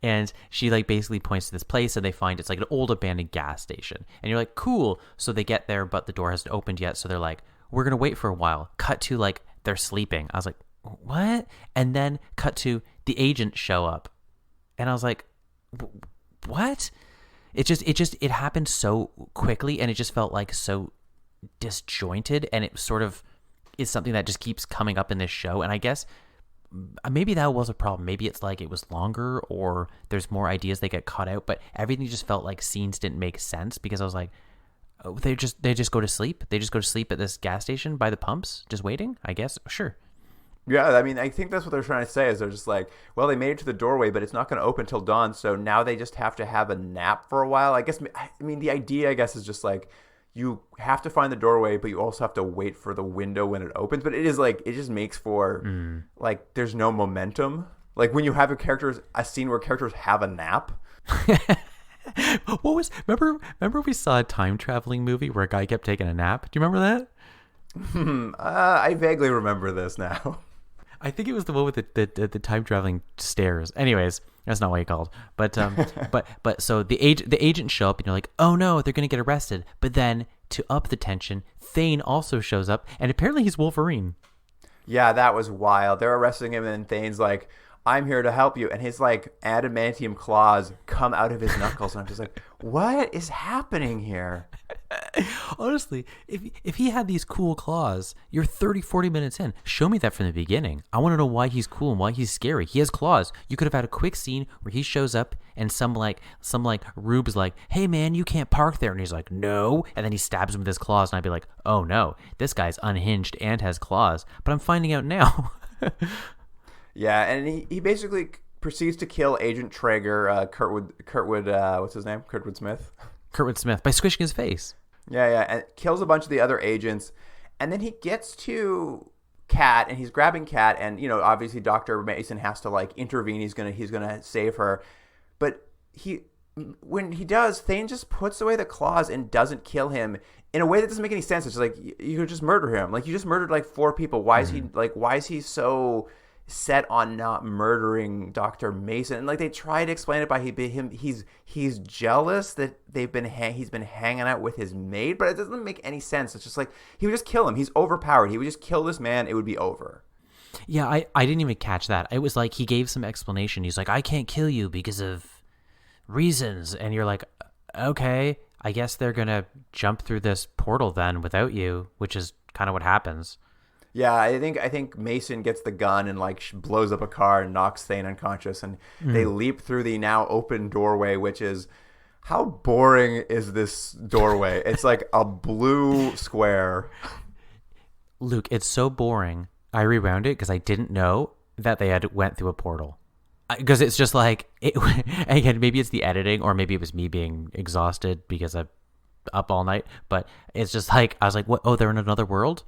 And she like basically points to this place, and they find it's like an old abandoned gas station. And you're like, cool. So they get there, but the door hasn't opened yet. So they're like, we're going to wait for a while. Cut to like they're sleeping. I was like, what? And then cut to the agents show up. And I was like, what? It happened so quickly, and it just felt like so disjointed, and it sort of is something that just keeps coming up in this show. And I guess maybe that was a problem. Maybe it's like it was longer, or there's more ideas they get cut out, but everything just felt like scenes didn't make sense, because I was like, oh, they just go to sleep. They just go to sleep at this gas station by the pumps, just waiting, I guess. Sure. Yeah, I mean, I think that's what they're trying to say, is they're just like, well, they made it to the doorway, but it's not going to open till dawn, so now they just have to have a nap for a while. I guess, I mean, the idea, I guess, is just like, you have to find the doorway, but you also have to wait for the window when it opens. But it is like, it just makes for, like, there's no momentum. Like when you have a scene where characters have a nap. Remember we saw a time traveling movie where a guy kept taking a nap? Do you remember that? I vaguely remember this now. I think it was the one with the time traveling stairs. Anyways, that's not what he called. But but so the agents show up and you're like, oh no, they're gonna get arrested. But then to up the tension, Thane also shows up and apparently he's Wolverine. Yeah, that was wild. They're arresting him and Thane's like, I'm here to help you. And his like adamantium claws come out of his knuckles. And I'm just like, what is happening here? Honestly, if he had these cool claws, you're 30-40 minutes in. Show me that from the beginning. I want to know why he's cool and why he's scary. He has claws. You could have had a quick scene where he shows up and some rube's like, hey man, you can't park there. And he's like, no. And then he stabs him with his claws. And I'd be like, oh no, this guy's unhinged and has claws. But I'm finding out now. Yeah, and he basically proceeds to kill Agent Traeger, Kurtwood, what's his name? Kurtwood Smith? Kurtwood Smith, by squishing his face. Yeah, and kills a bunch of the other agents. And then he gets to Kat, and he's grabbing Kat, and, you know, obviously Dr. Mason has to, like, intervene. He's gonna save her. But when he does, Thane just puts away the claws and doesn't kill him in a way that doesn't make any sense. It's like, you could just murder him. Like, you just murdered, like, 4 people. Why is he so set on not murdering Dr. Mason? And like they try to explain it by he's jealous that he's been hanging out with his maid, but it doesn't make any sense. It's just like he would just kill him. He's overpowered. He would just kill this man. It would be over. Yeah, I didn't even catch that. It was like he gave some explanation. He's like, I can't kill you because of reasons. And you're like, okay, I guess they're gonna jump through this portal then without you, which is kind of what happens. Yeah, I think Mason gets the gun and like blows up a car and knocks Thane unconscious, and they leap through the now open doorway, which is, how boring is this doorway? It's like a blue square. Luke, it's so boring. I rewound it because I didn't know that they had went through a portal. Because it's just like, again, maybe it's the editing or maybe it was me being exhausted because I'm up all night. But it's just like, I was like, what? Oh, they're in another world?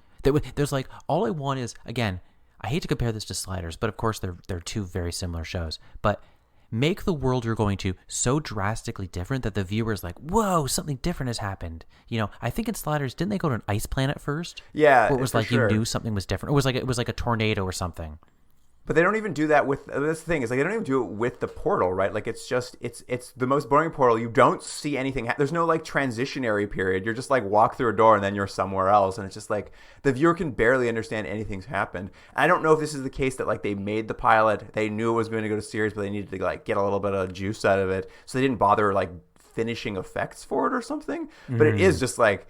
There's like, all I want is, again, I hate to compare this to Sliders, but of course they're two very similar shows. But make the world you're going to so drastically different that the viewer's like, whoa, something different has happened. You know, I think in Sliders, didn't they go to an ice planet first? Yeah, or it was like sure. You knew something was different. It was like a tornado or something. But they don't even do that with, that's the thing, is like they don't even do it with the portal, right? Like it's just, it's the most boring portal. You don't see anything. There's no like transitionary period. You're just like walk through a door and then you're somewhere else. And it's just like the viewer can barely understand anything's happened. I don't know if this is the case that like they made the pilot, they knew it was going to go to series, but they needed to like get a little bit of juice out of it. So they didn't bother like finishing effects for it or something. But it is just like,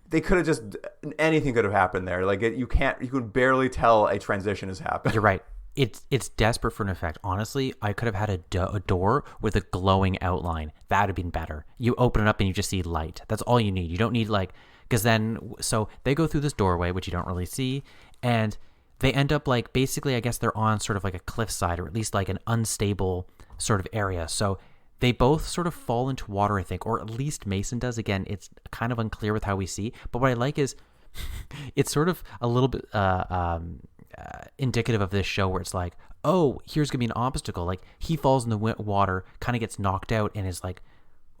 they could have just, anything could have happened there. Like you can barely tell a transition has happened. You're right. It's desperate for an effect. Honestly, I could have had a door with a glowing outline. That would have been better. You open it up and you just see light. That's all you need. You don't need like, because then, so they go through this doorway, which you don't really see, and they end up like, basically, I guess they're on sort of like a cliffside or at least like an unstable sort of area. So they both sort of fall into water, I think, or at least Mason does. Again, it's kind of unclear with how we see, but what I like is it's sort of a little bit indicative of this show where it's like, oh, here's gonna be an obstacle. Like he falls in the water, kind of gets knocked out, and is like,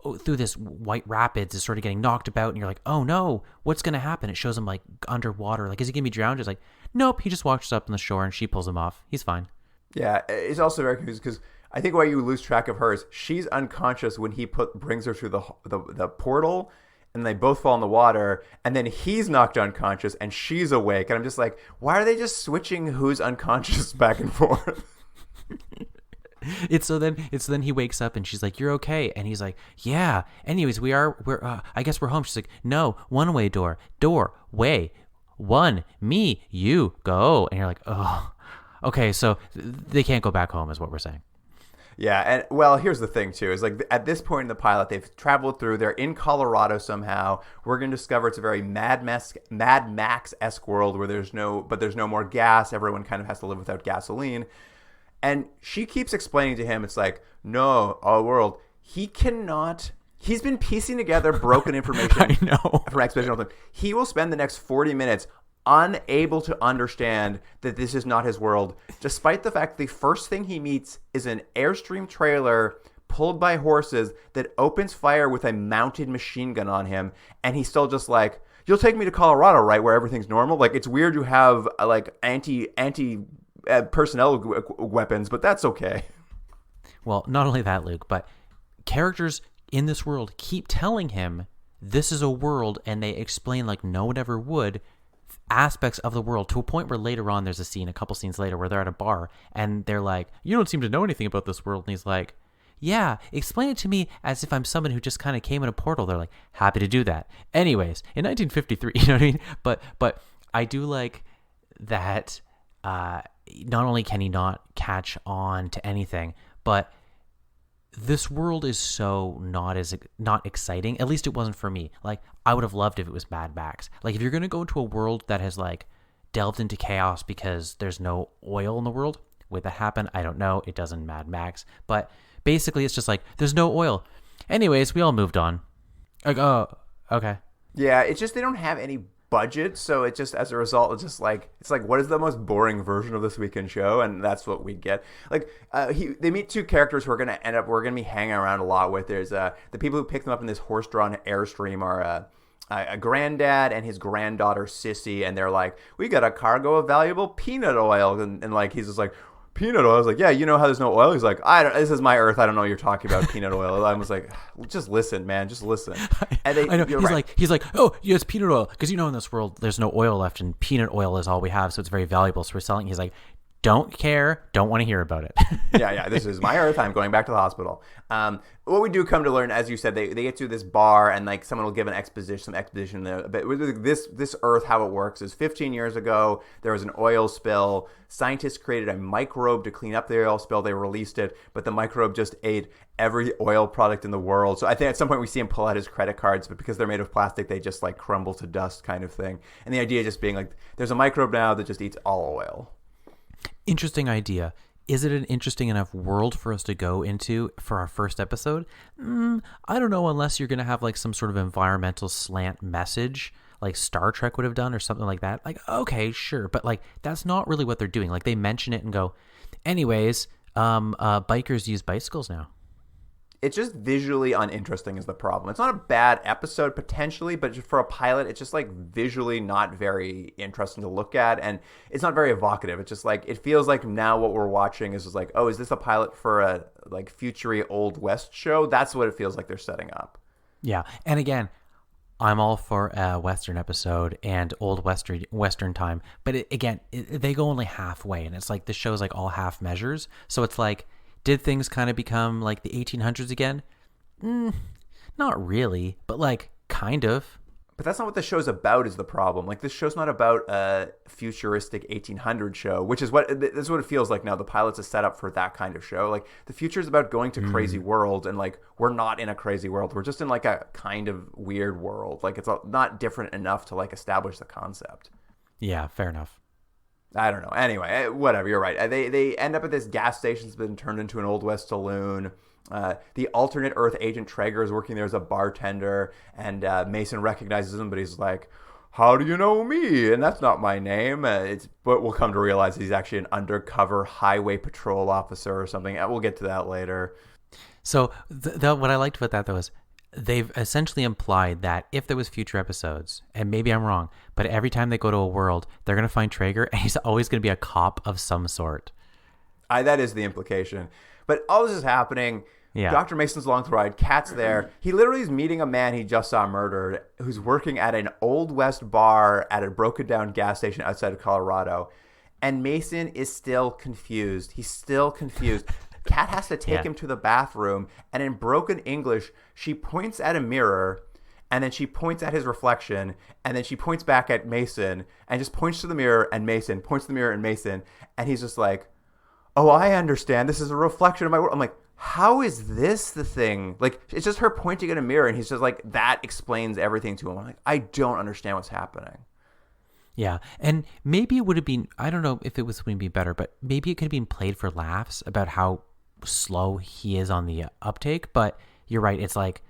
oh, through this white rapids is sort of getting knocked about, and you're like, oh no, what's gonna happen? It shows him like underwater. Like, is he gonna be drowned? It's like, nope, he just walks up on the shore and she pulls him off. He's fine. Yeah, it's also very confusing because I think why you lose track of her is she's unconscious when he brings her through the portal. And they both fall in the water, and then he's knocked unconscious, and she's awake. And I'm just like, why are they just switching who's unconscious back and forth? It's so then he wakes up, and she's like, "You're okay," and he's like, "Yeah." Anyways, I guess we're home. She's like, "No, one way door, way, one, me, you, go." And you're like, "Oh, okay." So they can't go back home, is what we're saying. Yeah, and well, here's the thing too, is like at this point in the pilot, they've traveled through, they're in Colorado somehow. We're going to discover it's a very Mad Max-esque world where there's no more gas. Everyone kind of has to live without gasoline. And she keeps explaining to him, it's like, no, our world, he's been piecing together broken information I know. from Expedition Ultimate. He will spend the next 40 minutes unable to understand that this is not his world, despite the fact the first thing he meets is an Airstream trailer pulled by horses that opens fire with a mounted machine gun on him, and he's still just like, you'll take me to Colorado, right, where everything's normal? Like, it's weird you have like anti personnel weapons, but that's okay. Well, not only that, Luke, but characters in this world keep telling him this is a world, and they explain, like no one ever would, aspects of the world, to a point where later on there's a scene, a couple scenes later, where they're at a bar and they're like, you don't seem to know anything about this world. And he's like, yeah, explain it to me as if I'm someone who just kind of came in a portal. They're like, happy to do that. Anyways, in 1953, you know what I mean? But I do like that not only can he not catch on to anything, but this world is so not exciting. At least it wasn't for me. Like, I would have loved if it was Mad Max. Like, if you're going to go into a world that has like delved into chaos because there's no oil in the world, would that happen? I don't know. It doesn't Mad Max. But basically it's just like, there's no oil. Anyways, we all moved on. Like, oh, okay. Yeah, it's just they don't have any budget, so it just, as a result, it's just like, it's like, what is the most boring version of This Weekend Show? And that's what we get. Like, they meet two characters who are we're gonna be hanging around a lot with. There's the people who pick them up in this horse-drawn Airstream are a granddad and his granddaughter Sissy, and they're like, we got a cargo of valuable peanut oil, and like, he's just like, peanut oil? I was like, yeah, you know how there's no oil? He's like, this is my Earth. I don't know what you're talking about, peanut oil. I was like, just listen, man. Just listen. And I know. He's like, oh, yes, peanut oil. Because you know in this world, there's no oil left, and peanut oil is all we have, so it's very valuable. So we're selling. He's like, don't care. Don't want to hear about it. yeah. This is my Earth. I'm going back to the hospital. What we do come to learn, as you said, they get to this bar, and like someone will give some exposition there. But with this Earth, how it works is 15 years ago, there was an oil spill. Scientists created a microbe to clean up the oil spill. They released it, but the microbe just ate every oil product in the world. So I think at some point we see him pull out his credit cards, but because they're made of plastic, they just like crumble to dust kind of thing. And the idea just being like, there's a microbe now that just eats all oil. Interesting idea. Is it an interesting enough world for us to go into for our first episode? I don't know, unless you're going to have like some sort of environmental slant message like Star Trek would have done or something like that. Like, okay, sure. But like, that's not really what they're doing. Like, they mention it and go, anyways, bikers use bicycles now. It's just visually uninteresting is the problem. It's not a bad episode potentially, but for a pilot, it's just like visually not very interesting to look at, and it's not very evocative. It's just like, it feels like now what we're watching is just like, oh, is this a pilot for a like future-y Old West show? That's what it feels like they're setting up. Yeah, and again, I'm all for a Western episode and old Western time, but they go only halfway, and it's like the show's like all half measures. So it's like, did things kind of become like the 1800s again? Not really, but like kind of. But that's not what the show's about is the problem. Like, this show's not about a futuristic 1800 show, which is that's what it feels like now. The pilot's a setup for that kind of show. Like, the future is about going to crazy world, and like, we're not in a crazy world. We're just in like a kind of weird world. Like, it's not different enough to like establish the concept. Yeah, fair enough. I don't know. Anyway, whatever. You're right. They end up at this gas station that's been turned into an Old West saloon. The alternate Earth agent Traeger is working there as a bartender, and Mason recognizes him, but he's like, how do you know me? And that's not my name. But we'll come to realize he's actually an undercover highway patrol officer or something. We'll get to that later. So what I liked about that, though, is they've essentially implied that if there was future episodes, and maybe I'm wrong, but every time they go to a world, they're going to find Traeger, and he's always going to be a cop of some sort. That is the implication. But all this is happening. Yeah. Dr. Mason's along the ride. Kat's there. He literally is meeting a man he just saw murdered who's working at an Old West bar at a broken down gas station outside of Colorado. And Mason is still confused. He's still confused. Kat has to take him to the bathroom, and in broken English, she points at a mirror, and then she points at his reflection, and then she points back at Mason, and just points to the mirror and Mason, points to the mirror and Mason, and he's just like, oh, I understand. This is a reflection of my world. I'm like, how is this the thing? Like, it's just her pointing at a mirror, and he's just like, that explains everything to him. I'm like, I don't understand what's happening. Yeah, and maybe it would have been, I don't know if it would be better, but maybe it could have been played for laughs about how slow he is on the uptake. But you're right, it's like,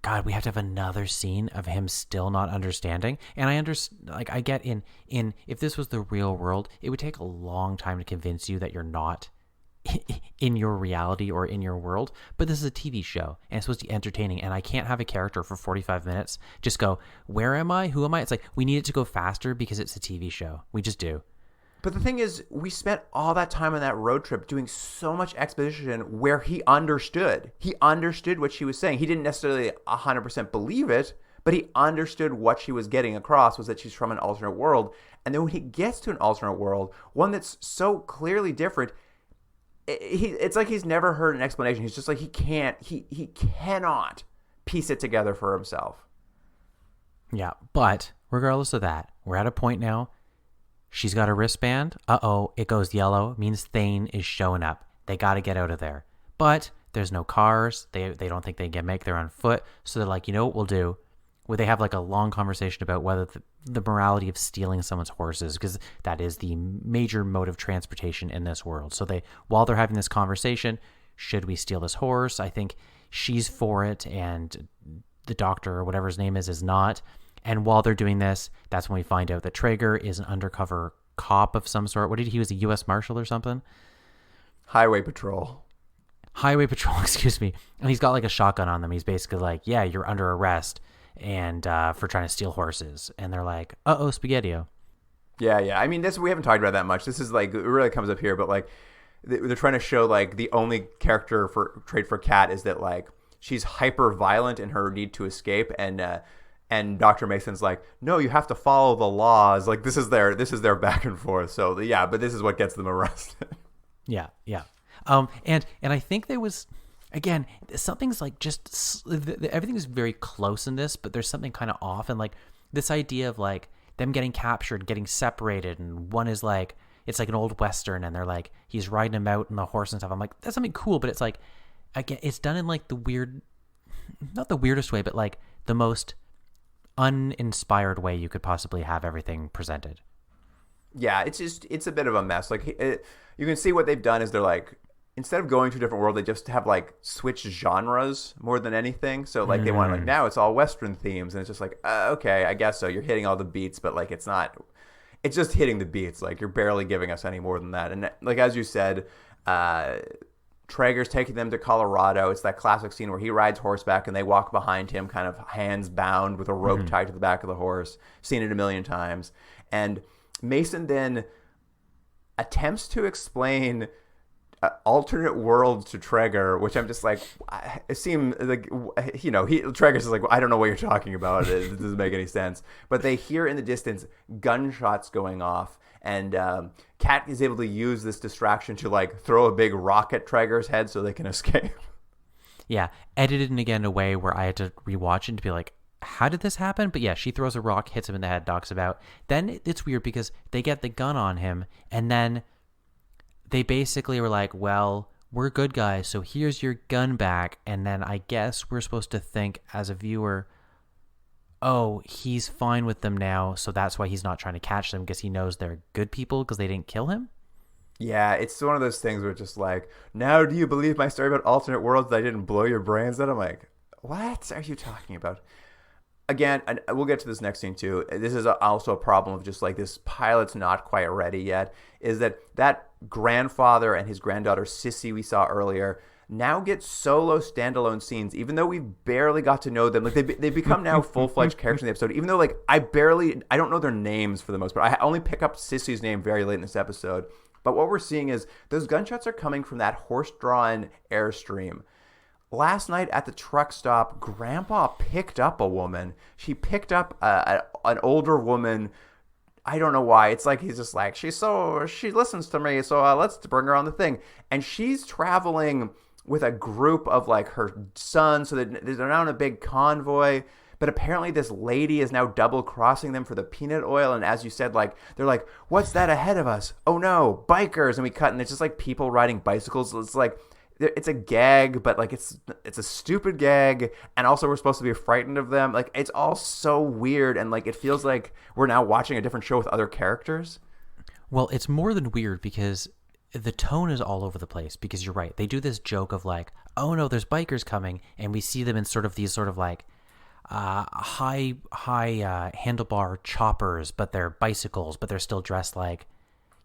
God, we have to have another scene of him still not understanding. And I understand, like, I get in if this was the real world, it would take a long time to convince you that you're not in your reality or in your world. But this is a TV show and it's supposed to be entertaining. And I can't have a character for 45 minutes just go, where am I? Who am I? It's like, we need it to go faster because it's a TV show. We just do. But the thing is, we spent all that time on that road trip doing so much exposition where he understood. He understood what she was saying. He didn't necessarily 100% believe it, but he understood what she was getting across was that she's from an alternate world. And then when he gets to an alternate world, one that's so clearly different, it's like he's never heard an explanation. He's just like, he cannot piece it together for himself. Yeah, but regardless of that, we're at a point now. She's got a wristband. Uh-oh, it goes yellow. Means Thane is showing up. They got to get out of there. But there's no cars. They don't think they can make their own foot. So they're like, you know what we'll do? Where they have like a long conversation about whether the morality of stealing someone's horses, because that is the major mode of transportation in this world. So while they're having this conversation, should we steal this horse? I think she's for it, and the doctor or whatever his name is not. And while they're doing this, that's when we find out that Traeger is an undercover cop of some sort. He was a U.S. Marshal or something? Highway Patrol, excuse me. And he's got like a shotgun on them. He's basically like, yeah, you're under arrest and for trying to steal horses. And they're like, uh-oh, Spaghetti-O. Yeah. I mean, we haven't talked about that much. This is like, it really comes up here, but like they're trying to show like the only character trait for Kat is that like she's hyper violent in her need to escape, and Dr. Mason's like, no, you have to follow the laws. Like this is their back and forth. So yeah, but this is what gets them arrested. Yeah. And I think there was, again, something's like just everything's very close in this, but there's something kind of off. And like this idea of like them getting captured, getting separated, and one is like, it's like an old Western, and they're like, he's riding him out on the horse and stuff. I'm like, that's something cool, but it's like, again, it's done in like not the weirdest way, but like the most uninspired way you could possibly have everything presented. Yeah, it's a bit of a mess. Like you can see what they've done is they're like, instead of going to a different world, they just have like switched genres more than anything. So like they want like, now it's all Western themes, and it's just like, okay, I guess so. You're hitting all the beats, but like it's just hitting the beats. Like you're barely giving us any more than that. And like as you said, Traeger's taking them to Colorado. It's that classic scene where he rides horseback and they walk behind him, kind of hands bound with a rope tied to the back of the horse. Seen it a million times. And Mason then attempts to explain alternate worlds to Traeger, which I'm just like, it seems like, you know, Traeger's just like, I don't know what you're talking about. It doesn't make any sense. But they hear in the distance gunshots going off. And Kat is able to use this distraction to like throw a big rock at Traeger's head so they can escape. Yeah, edited in again a way where I had to rewatch it to be like, how did this happen? But yeah, she throws a rock, hits him in the head, knocks him out. Then it's weird because they get the gun on him, and then they basically were like, well, we're good guys, so here's your gun back. And then I guess we're supposed to think as a viewer, oh, he's fine with them now, so that's why he's not trying to catch them, because he knows they're good people because they didn't kill him? Yeah, it's one of those things where it's just like, now do you believe my story about alternate worlds that I didn't blow your brains out? I'm like, what are you talking about? Again, and we'll get to this next scene too. This is also a problem of just like this pilot's not quite ready yet, is that grandfather and his granddaughter Sissy we saw earlier now get solo standalone scenes, even though we barely got to know them. Like they become now full-fledged characters in the episode, even though like I don't know their names for the most part. I only pick up Sissy's name very late in this episode. But what we're seeing is those gunshots are coming from that horse-drawn airstream. Last night at the truck stop, Grandpa picked up a woman. She picked up an older woman. I don't know why. It's like he's just like, she listens to me, so let's bring her on the thing. And she's traveling with a group of like her sons, so they're now in a big convoy. But apparently this lady is now double crossing them for the peanut oil. And as you said, like they're like, what's that ahead of us? Oh no, bikers. And we cut, and it's just like people riding bicycles. It's like, it's a gag, but like it's a stupid gag, and also we're supposed to be frightened of them. Like it's all so weird, and like it feels like we're now watching a different show with other characters. Well, it's more than weird because the tone is all over the place, because you're right. They do this joke of like, oh no, there's bikers coming, and we see them in sort of these sort of like high handlebar choppers, but they're bicycles, but they're still dressed like,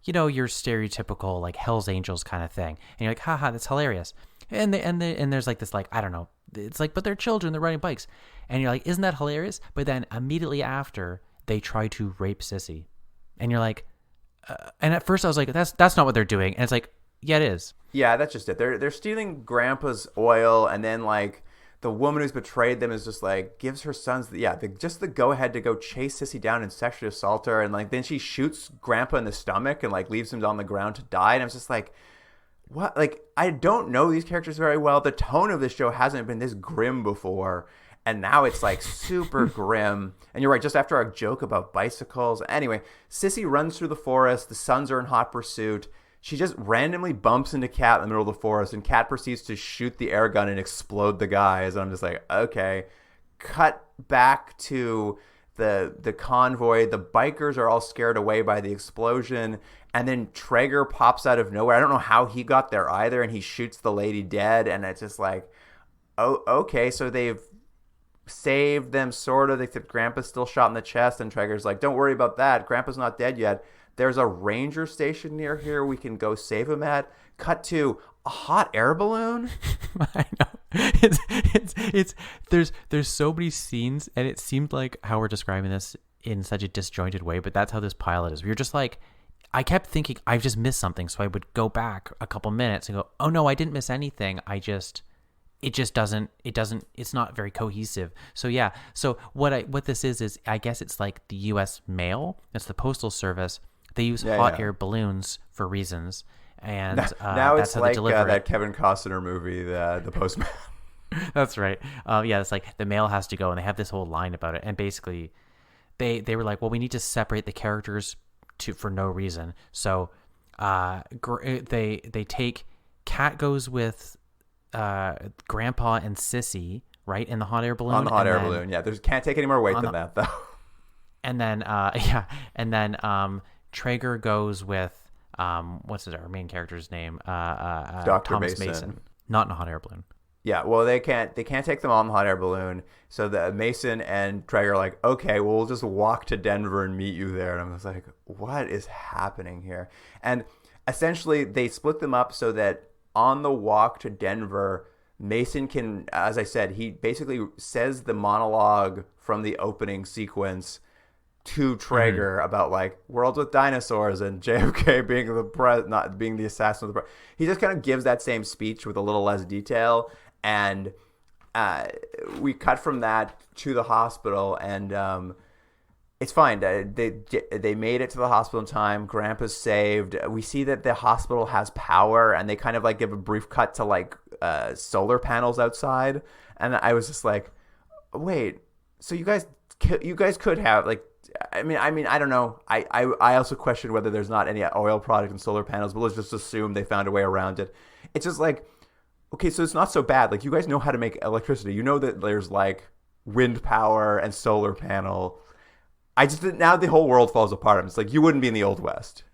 your stereotypical like Hell's Angels kind of thing. And you're like, haha, that's hilarious. And there's like this, like, I don't know, it's like, but they're children, they're riding bikes. And you're like, isn't that hilarious? But then immediately after, they try to rape Sissy. And you're like, and at first I was like, that's not what they're doing. And it's like, yeah, it is. Yeah, that's just it. They're stealing Grandpa's oil, and then like the woman who's betrayed them is just like gives her sons just the go ahead to go chase Sissy down and sexually assault her, and like then she shoots Grandpa in the stomach and like leaves him on the ground to die. And I was just like, what? Like, I don't know these characters very well. The tone of this show hasn't been this grim before, and now it's like super grim. And you're right, just after our joke about bicycles. Anyway, Sissy runs through the forest. The sons are in hot pursuit. She just randomly bumps into Kat in the middle of the forest, and Kat proceeds to shoot the air gun and explode the guys. And I'm just like, okay. Cut back to the convoy. The bikers are all scared away by the explosion. And then Traeger pops out of nowhere. I don't know how he got there either, and he shoots the lady dead. And it's just like, oh, okay, so they've saved them, sort of, except Grandpa's still shot in the chest. And Traeger's like, don't worry about that. Grandpa's not dead yet. There's a ranger station near here we can go save him at. Cut to a hot air balloon. I know. There's so many scenes, and it seemed like how we're describing this in such a disjointed way, but that's how this pilot is. You're just like, I kept thinking I've just missed something, so I would go back a couple minutes and go, oh no, I didn't miss anything. It's not very cohesive. So yeah. So what this is I guess it's like the U.S. mail. It's the postal service. They use hot air balloons for reasons, and now that's it's how like they deliver that Kevin Costner movie, the Postman. That's right. It's like the mail has to go, and they have this whole line about it. And basically, they were like, well, we need to separate the characters for no reason. So they take Kat goes with Grandpa and Sissy, right, in the hot air balloon. On the hot air balloon, yeah. Can't take any more weight than that, though. And then Traeger goes with what's our main character's name? Dr. Thomas Mason. Not in a hot air balloon. Yeah, well, they can't take them all in the hot air balloon. So the Mason and Traeger are like, okay, well, we'll just walk to Denver and meet you there. And I'm just like, what is happening here? And essentially, they split them up so that on the walk to Denver, Mason can, as I said, he basically says the monologue from the opening sequence to Traeger about like worlds with dinosaurs and JFK being not being the assassin of the president. He just kind of gives that same speech with a little less detail, and we cut from that to the hospital, and it's fine. They made it to the hospital in time. Grandpa's saved. We see that the hospital has power, and they kind of like give a brief cut to like solar panels outside, and I was just like, wait, so you guys could have like. I mean, I don't know. I also question whether there's not any oil product in solar panels, but let's just assume they found a way around it. It's just like, okay, so it's not so bad. Like, you guys know how to make electricity. You know that there's like wind power and solar panel. Now the whole world falls apart. It's like, you wouldn't be in the Old West.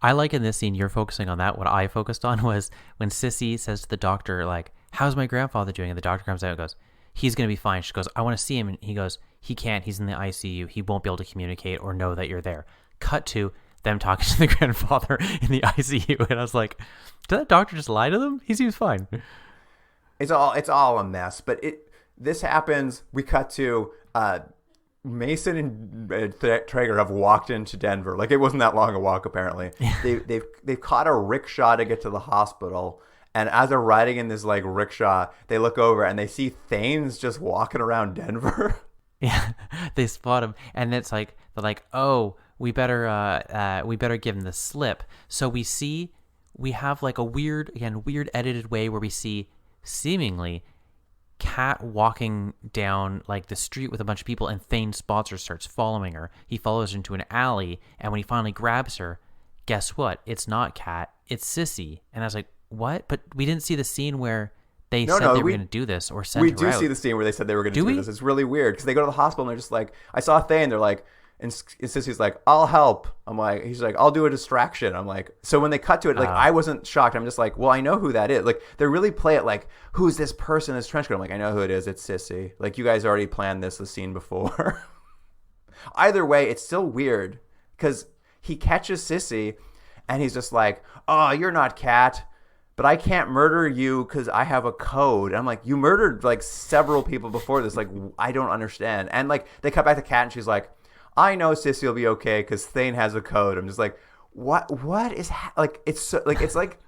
I like in this scene, you're focusing on that. What I focused on was when Sissy says to the doctor, like, how's my grandfather doing? And the doctor comes out and goes, he's going to be fine. She goes, I want to see him. And he goes, he can't. He's in the ICU. He won't be able to communicate or know that you're there. Cut to them talking to the grandfather in the ICU. And I was like, did that doctor just lie to them? He seems fine. It's all a mess. But this happens. We cut to Mason and Traeger have walked into Denver. Like, it wasn't that long a walk, apparently. They've caught a rickshaw to get to the hospital. And as they're riding in this like rickshaw, they look over and they see Thanes just walking around Denver. Yeah, they spot him, and it's like they're like, "Oh, we better give him the slip." So we have like a weird edited way where we see seemingly Kat walking down like the street with a bunch of people, and Thane spots her, starts following her. He follows her into an alley, and when he finally grabs her, guess what? It's not Kat, it's Sissy. And I was like, what? But we didn't see the scene where they said they were going to do this or send her out. We do see the scene where they said they were going to do this. It's really weird because they go to the hospital and they're just like, I saw Thane. They're like, And Sissy's like, I'll help. I'm like, he's like, I'll do a distraction. I'm like, so when they cut to it, like, I wasn't shocked. I'm just like, well, I know who that is. Like, they really play it like, who's this person in this trench coat? I'm like, I know who it is. It's Sissy. Like, you guys already planned the scene before. Either way, it's still weird because he catches Sissy and he's just like, oh, you're not Kat, but I can't murder you because I have a code. And I'm like, you murdered like several people before this. Like, I don't understand. And like, they cut back to Kat and she's like, I know Sissy will be okay because Thane has a code. I'm just like, what is like? It's so, like it's like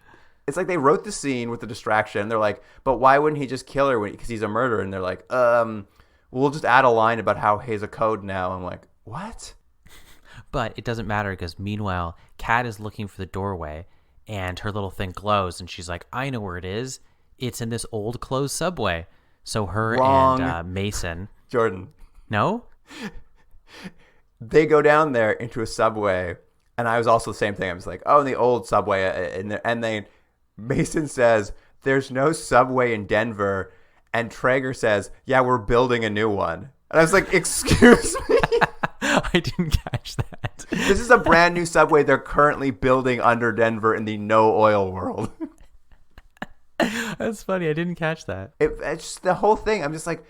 they wrote the scene with the distraction. They're like, but why wouldn't he just kill her because he's a murderer? And they're like, we'll just add a line about how he has a code now. I'm like, what? But it doesn't matter because meanwhile, Kat is looking for the doorway and her little thing glows and she's like, I know where it is. It's in this old closed subway. So her and Mason. Jordan. No? They go down there into a subway, and I was also the same thing. I was like, oh, in the old subway. And then Mason says, there's no subway in Denver. And Traeger says, yeah, we're building a new one. And I was like, excuse me? I didn't catch that. This is a brand new subway they're currently building under Denver in the no oil world. That's funny. I didn't catch that. It's just the whole thing. I'm just like,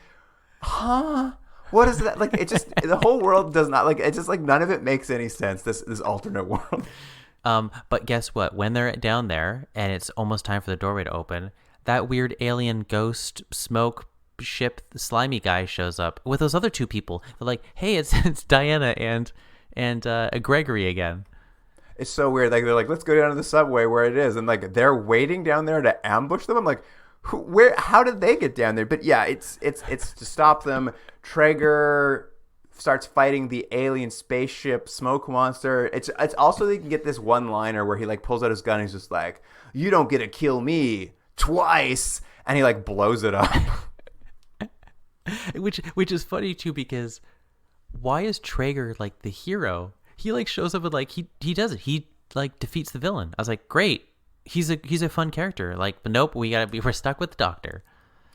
huh? What is that? Like, it just, the whole world does not, like, it's just like none of it makes any sense, this alternate world. But guess what? When they're down there and it's almost time for the doorway to open, that weird alien ghost smoke ship slimy guy shows up with those other two people. They're like, hey, it's Diana and Gregory again. It's so weird. Like, they're like, let's go down to the subway where it is. And like, they're waiting down there to ambush them. I'm like, how did they get down there? But yeah, it's to stop them. Traeger starts fighting the alien spaceship smoke monster. It's also they can get this one liner where he like pulls out his gun and he's just like, you don't get to kill me twice, and he like blows it up. which is funny too, because why is Traeger like the hero? He like shows up with like he does it. He like defeats the villain. I was like, great. He's a fun character. Like, but nope, we're stuck with the doctor.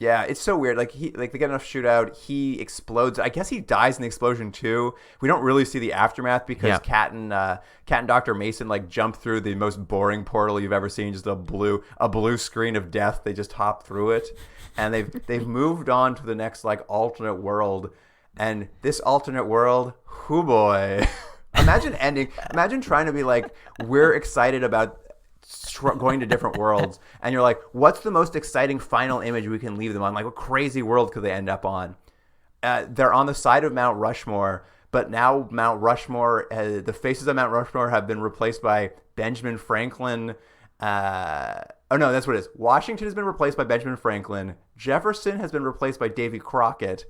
Yeah, it's so weird. Like they get enough shootout, he explodes. I guess he dies in the explosion too. We don't really see the aftermath because Kat and Dr. Mason like jump through the most boring portal you've ever seen, just a blue screen of death. They just hop through it, and they've moved on to the next like alternate world. And this alternate world, hoo boy. Imagine trying to be like, we're excited about going to different worlds, and you're like, what's the most exciting final image we can leave them on? Like, what crazy world could they end up on? They're on the side of Mount Rushmore, but now Mount Rushmore, the faces of Mount Rushmore have been replaced by Benjamin Franklin. Oh no, that's what it is. Washington has been replaced by Benjamin Franklin. Jefferson has been replaced by Davy Crockett.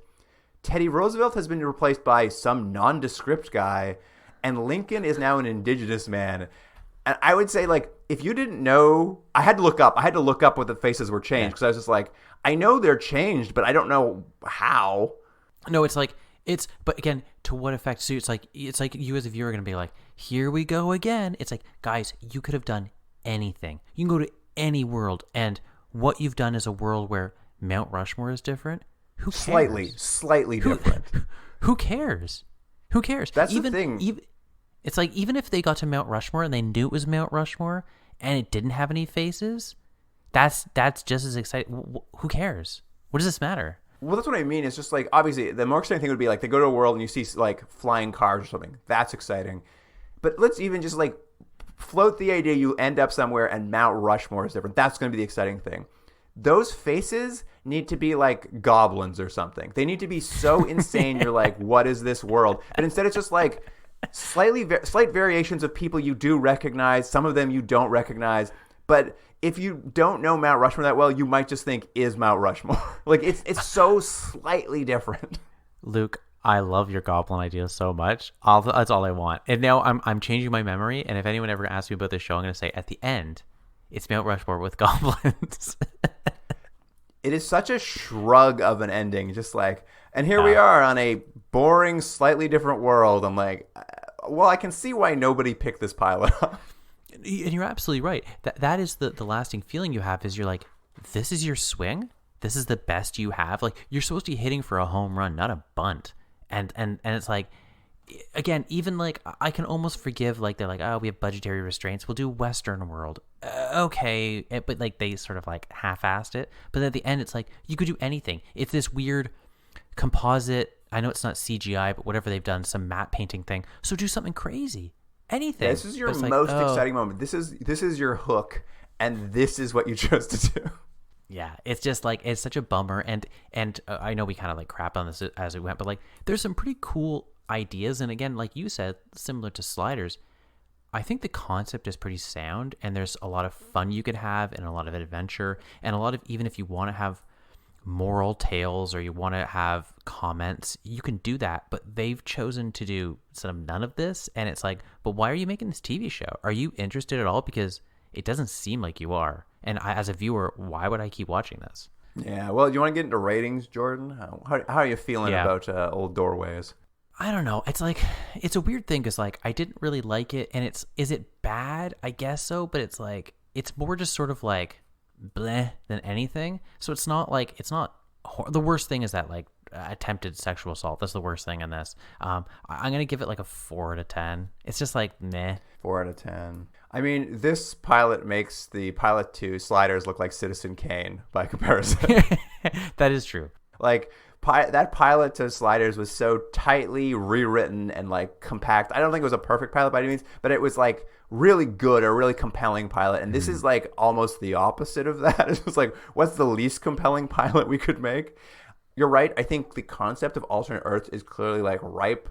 Teddy Roosevelt has been replaced by some nondescript guy, and Lincoln is now an indigenous man. And I would say, like, if you didn't know, I had to look up what the faces were changed, because I was just like, I know they're changed, but I don't know how. No, but again, to what effect? So it's like you as a viewer are going to be like, here we go again. It's like, guys, you could have done anything. You can go to any world, and what you've done is a world where Mount Rushmore is different. Who cares? Slightly different. Who cares? Who cares? That's the thing. It's like, even if they got to Mount Rushmore and they knew it was Mount Rushmore and it didn't have any faces, that's just as exciting. Who cares? What does this matter? Well, that's what I mean. It's just like, obviously, the more exciting thing would be like they go to a world and you see like flying cars or something. That's exciting. But let's even just like float the idea you end up somewhere and Mount Rushmore is different. That's going to be the exciting thing. Those faces need to be like goblins or something. They need to be so insane. You're like, what is this world? But instead, it's just like slight variations of people you do recognize. Some of them you don't recognize. But if you don't know Mount Rushmore that well, you might just think, is Mount Rushmore. Like, it's so slightly different. Luke, I love your goblin idea so much. That's all I want. And now I'm changing my memory. And if anyone ever asks me about this show, I'm going to say at the end, it's Mount Rushmore with goblins. It is such a shrug of an ending. Just like, and here we are on a boring, slightly different world. I'm like, well, I can see why nobody picked this pilot up. And you're absolutely right. That is the lasting feeling you have, is you're like, this is your swing? This is the best you have? Like, you're supposed to be hitting for a home run, not a bunt. And it's like, again, even like I can almost forgive, like they're like, oh, we have budgetary restraints, we'll do Western world, okay, but like they sort of like half-assed it. But at the end, it's like you could do anything. If this weird composite, I know it's not CGI, but whatever they've done, some matte painting thing, so do something crazy, anything. Yeah, this is your most exciting moment. This is your hook, and this is what you chose to do. Yeah, it's just like, it's such a bummer. And I know we kind of like crap on this as we went, but like there's some pretty cool ideas. And again, like you said, similar to Sliders, I think the concept is pretty sound, and there's a lot of fun you could have and a lot of adventure and a lot of, even if you want to have moral tales or you want to have comments, you can do that. But they've chosen to do sort of none of this. And it's like, but why are you making this TV show? Are you interested at all? Because it doesn't seem like you are. And as a viewer, why would I keep watching this? Yeah, well, do you want to get into ratings, Jordan? How are you feeling about Old Doorways? I don't know. It's like, it's a weird thing because like I didn't really like it, and is it bad? I guess so, but it's like, it's more just sort of like bleh than anything. So it's not like, it's not the worst thing is that like attempted sexual assault. That's the worst thing in this. I'm gonna give it like a 4 out of 10. It's just like meh. 4 out of 10. I mean, this pilot makes the pilot to Sliders look like Citizen Kane by comparison. That is true. Like that pilot to Sliders was so tightly rewritten and like compact. I don't think it was a perfect pilot by any means, but it was like really good, a really compelling pilot. And this is like almost the opposite of that. It's just like, what's the least compelling pilot we could make? You're right. I think the concept of alternate Earths is clearly like ripe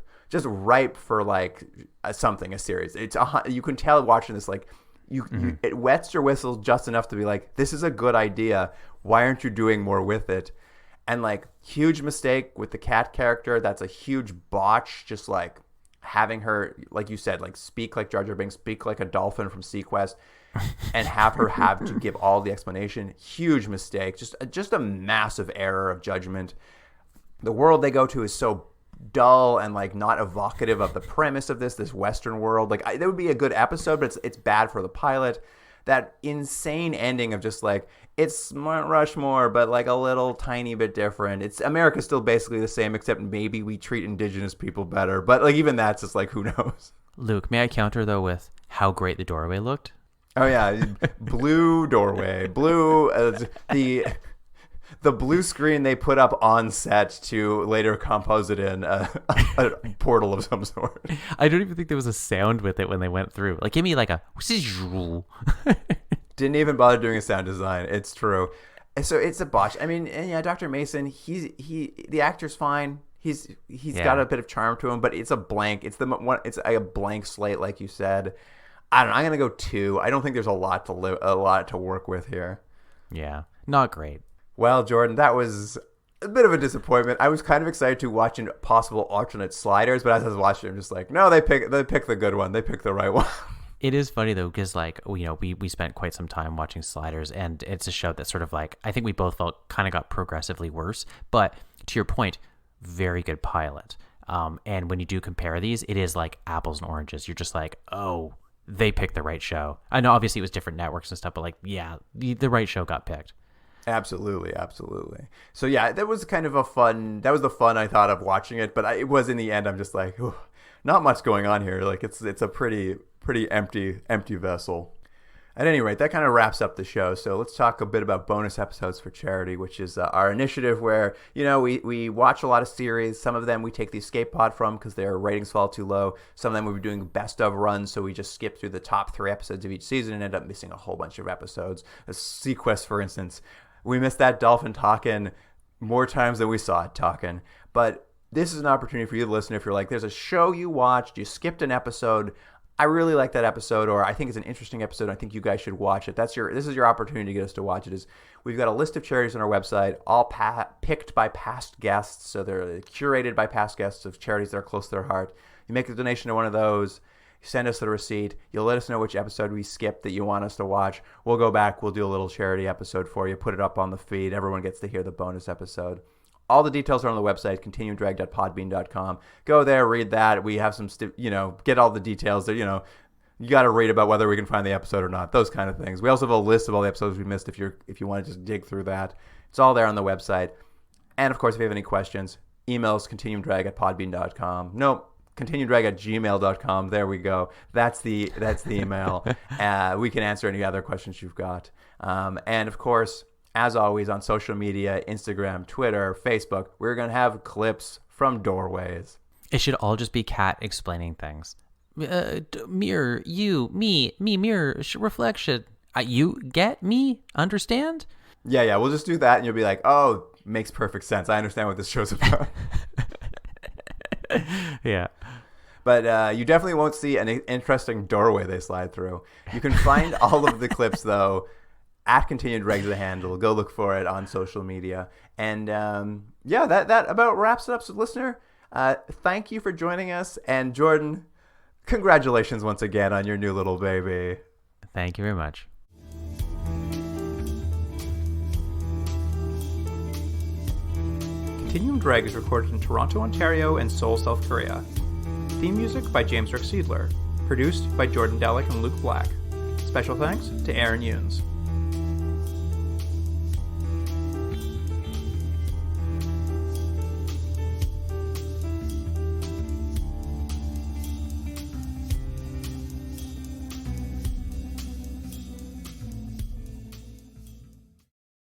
for like a series. You can tell watching this, like it wets your whistle just enough to be like, this is a good idea. Why aren't you doing more with it? And like, huge mistake with the cat character. That's a huge botch. Just like having her, like you said, like speak like Jar Jar Binks, speak like a dolphin from Sequest, and have her have to give all the explanation. Huge mistake. Just a massive error of judgment. The world they go to is so dull and like not evocative of the premise of this Western world. Like that would be a good episode, but it's bad for the pilot. That insane ending of just like, it's Mount Rushmore, but like a little tiny bit different. It's America's still basically the same, except maybe we treat indigenous people better. But like even that's just like, who knows? Luke, may I counter though with how great the doorway looked? Oh yeah, blue doorway, blue the blue screen they put up on set to later compose it in a portal of some sort. I don't even think there was a sound with it when they went through. Like, give me like a... Didn't even bother doing a sound design. It's true. So it's a botch. I mean, and yeah, Dr. Mason, the actor's fine. He's got a bit of charm to him, but it's a blank. It's a blank slate, like you said. I don't know. I'm gonna go 2. I don't think there's a lot to work with here. Yeah, not great. Well, Jordan, that was a bit of a disappointment. I was kind of excited to watch possible alternate Sliders, but as I was watching, I'm just like, no, they pick the good one. They pick the right one. It is funny though, because like, you know, we spent quite some time watching Sliders, and it's a show that sort of like, I think we both felt kind of got progressively worse. But to your point, very good pilot. And when you do compare these, it is like apples and oranges. You're just like, oh, they picked the right show. I know obviously it was different networks and stuff, but like, yeah, the right show got picked. Absolutely. So yeah, that was the fun I thought of watching it, but it was in the end, I'm just like, not much going on here. Like it's a pretty empty vessel. At any rate, that kind of wraps up the show. So let's talk a bit about bonus episodes for charity, which is our initiative where, you know, we watch a lot of series. Some of them we take the escape pod from because their ratings fall too low. Some of them we'll be doing best of runs, so we just skip through the top 3 episodes of each season and end up missing a whole bunch of episodes. Sequest, for instance, we missed that dolphin talking more times than we saw it talking. But this is an opportunity for you to listen. If you're like, there's a show you watched, you skipped an episode, I really like that episode, or I think it's an interesting episode, I think you guys should watch it. This is your opportunity to get us to watch it. We've got a list of charities on our website, all picked by past guests, so they're curated by past guests of charities that are close to their heart. You make a donation to one of those, you send us the receipt, you'll let us know which episode we skipped that you want us to watch. We'll go back, we'll do a little charity episode for you, put it up on the feed, everyone gets to hear the bonus episode. All the details are on the website, continuumdrag.podbean.com. Go there, read that. We have some, get all the details. That, you got to read about whether we can find the episode or not, those kind of things. We also have a list of all the episodes we missed if you want to just dig through that. It's all there on the website. And, of course, if you have any questions, email us, continuumdrag@podbean.com. Nope, continuedrag@gmail.com. There we go. That's the email. We can answer any other questions you've got. And of course, as always, on social media, Instagram, Twitter, Facebook, we're going to have clips from doorways. It should all just be Kat explaining things. Mirror, you, me, mirror, reflection. You get me? Understand? Yeah, we'll just do that, and you'll be like, oh, makes perfect sense. I understand what this show's about. Yeah. But you definitely won't see an interesting doorway they slide through. You can find all of the clips, though, at Continued Reg the handle. Go look for it on social media. And that about wraps it up. So, listener, thank you for joining us. And Jordan, congratulations once again on your new little baby. Thank you very much. Continuum Drag is recorded in Toronto, Ontario, and Seoul, South Korea. Theme music by James Rick Seidler. Produced by Jordan Delick and Luke Black. Special thanks to Aaron Yunes.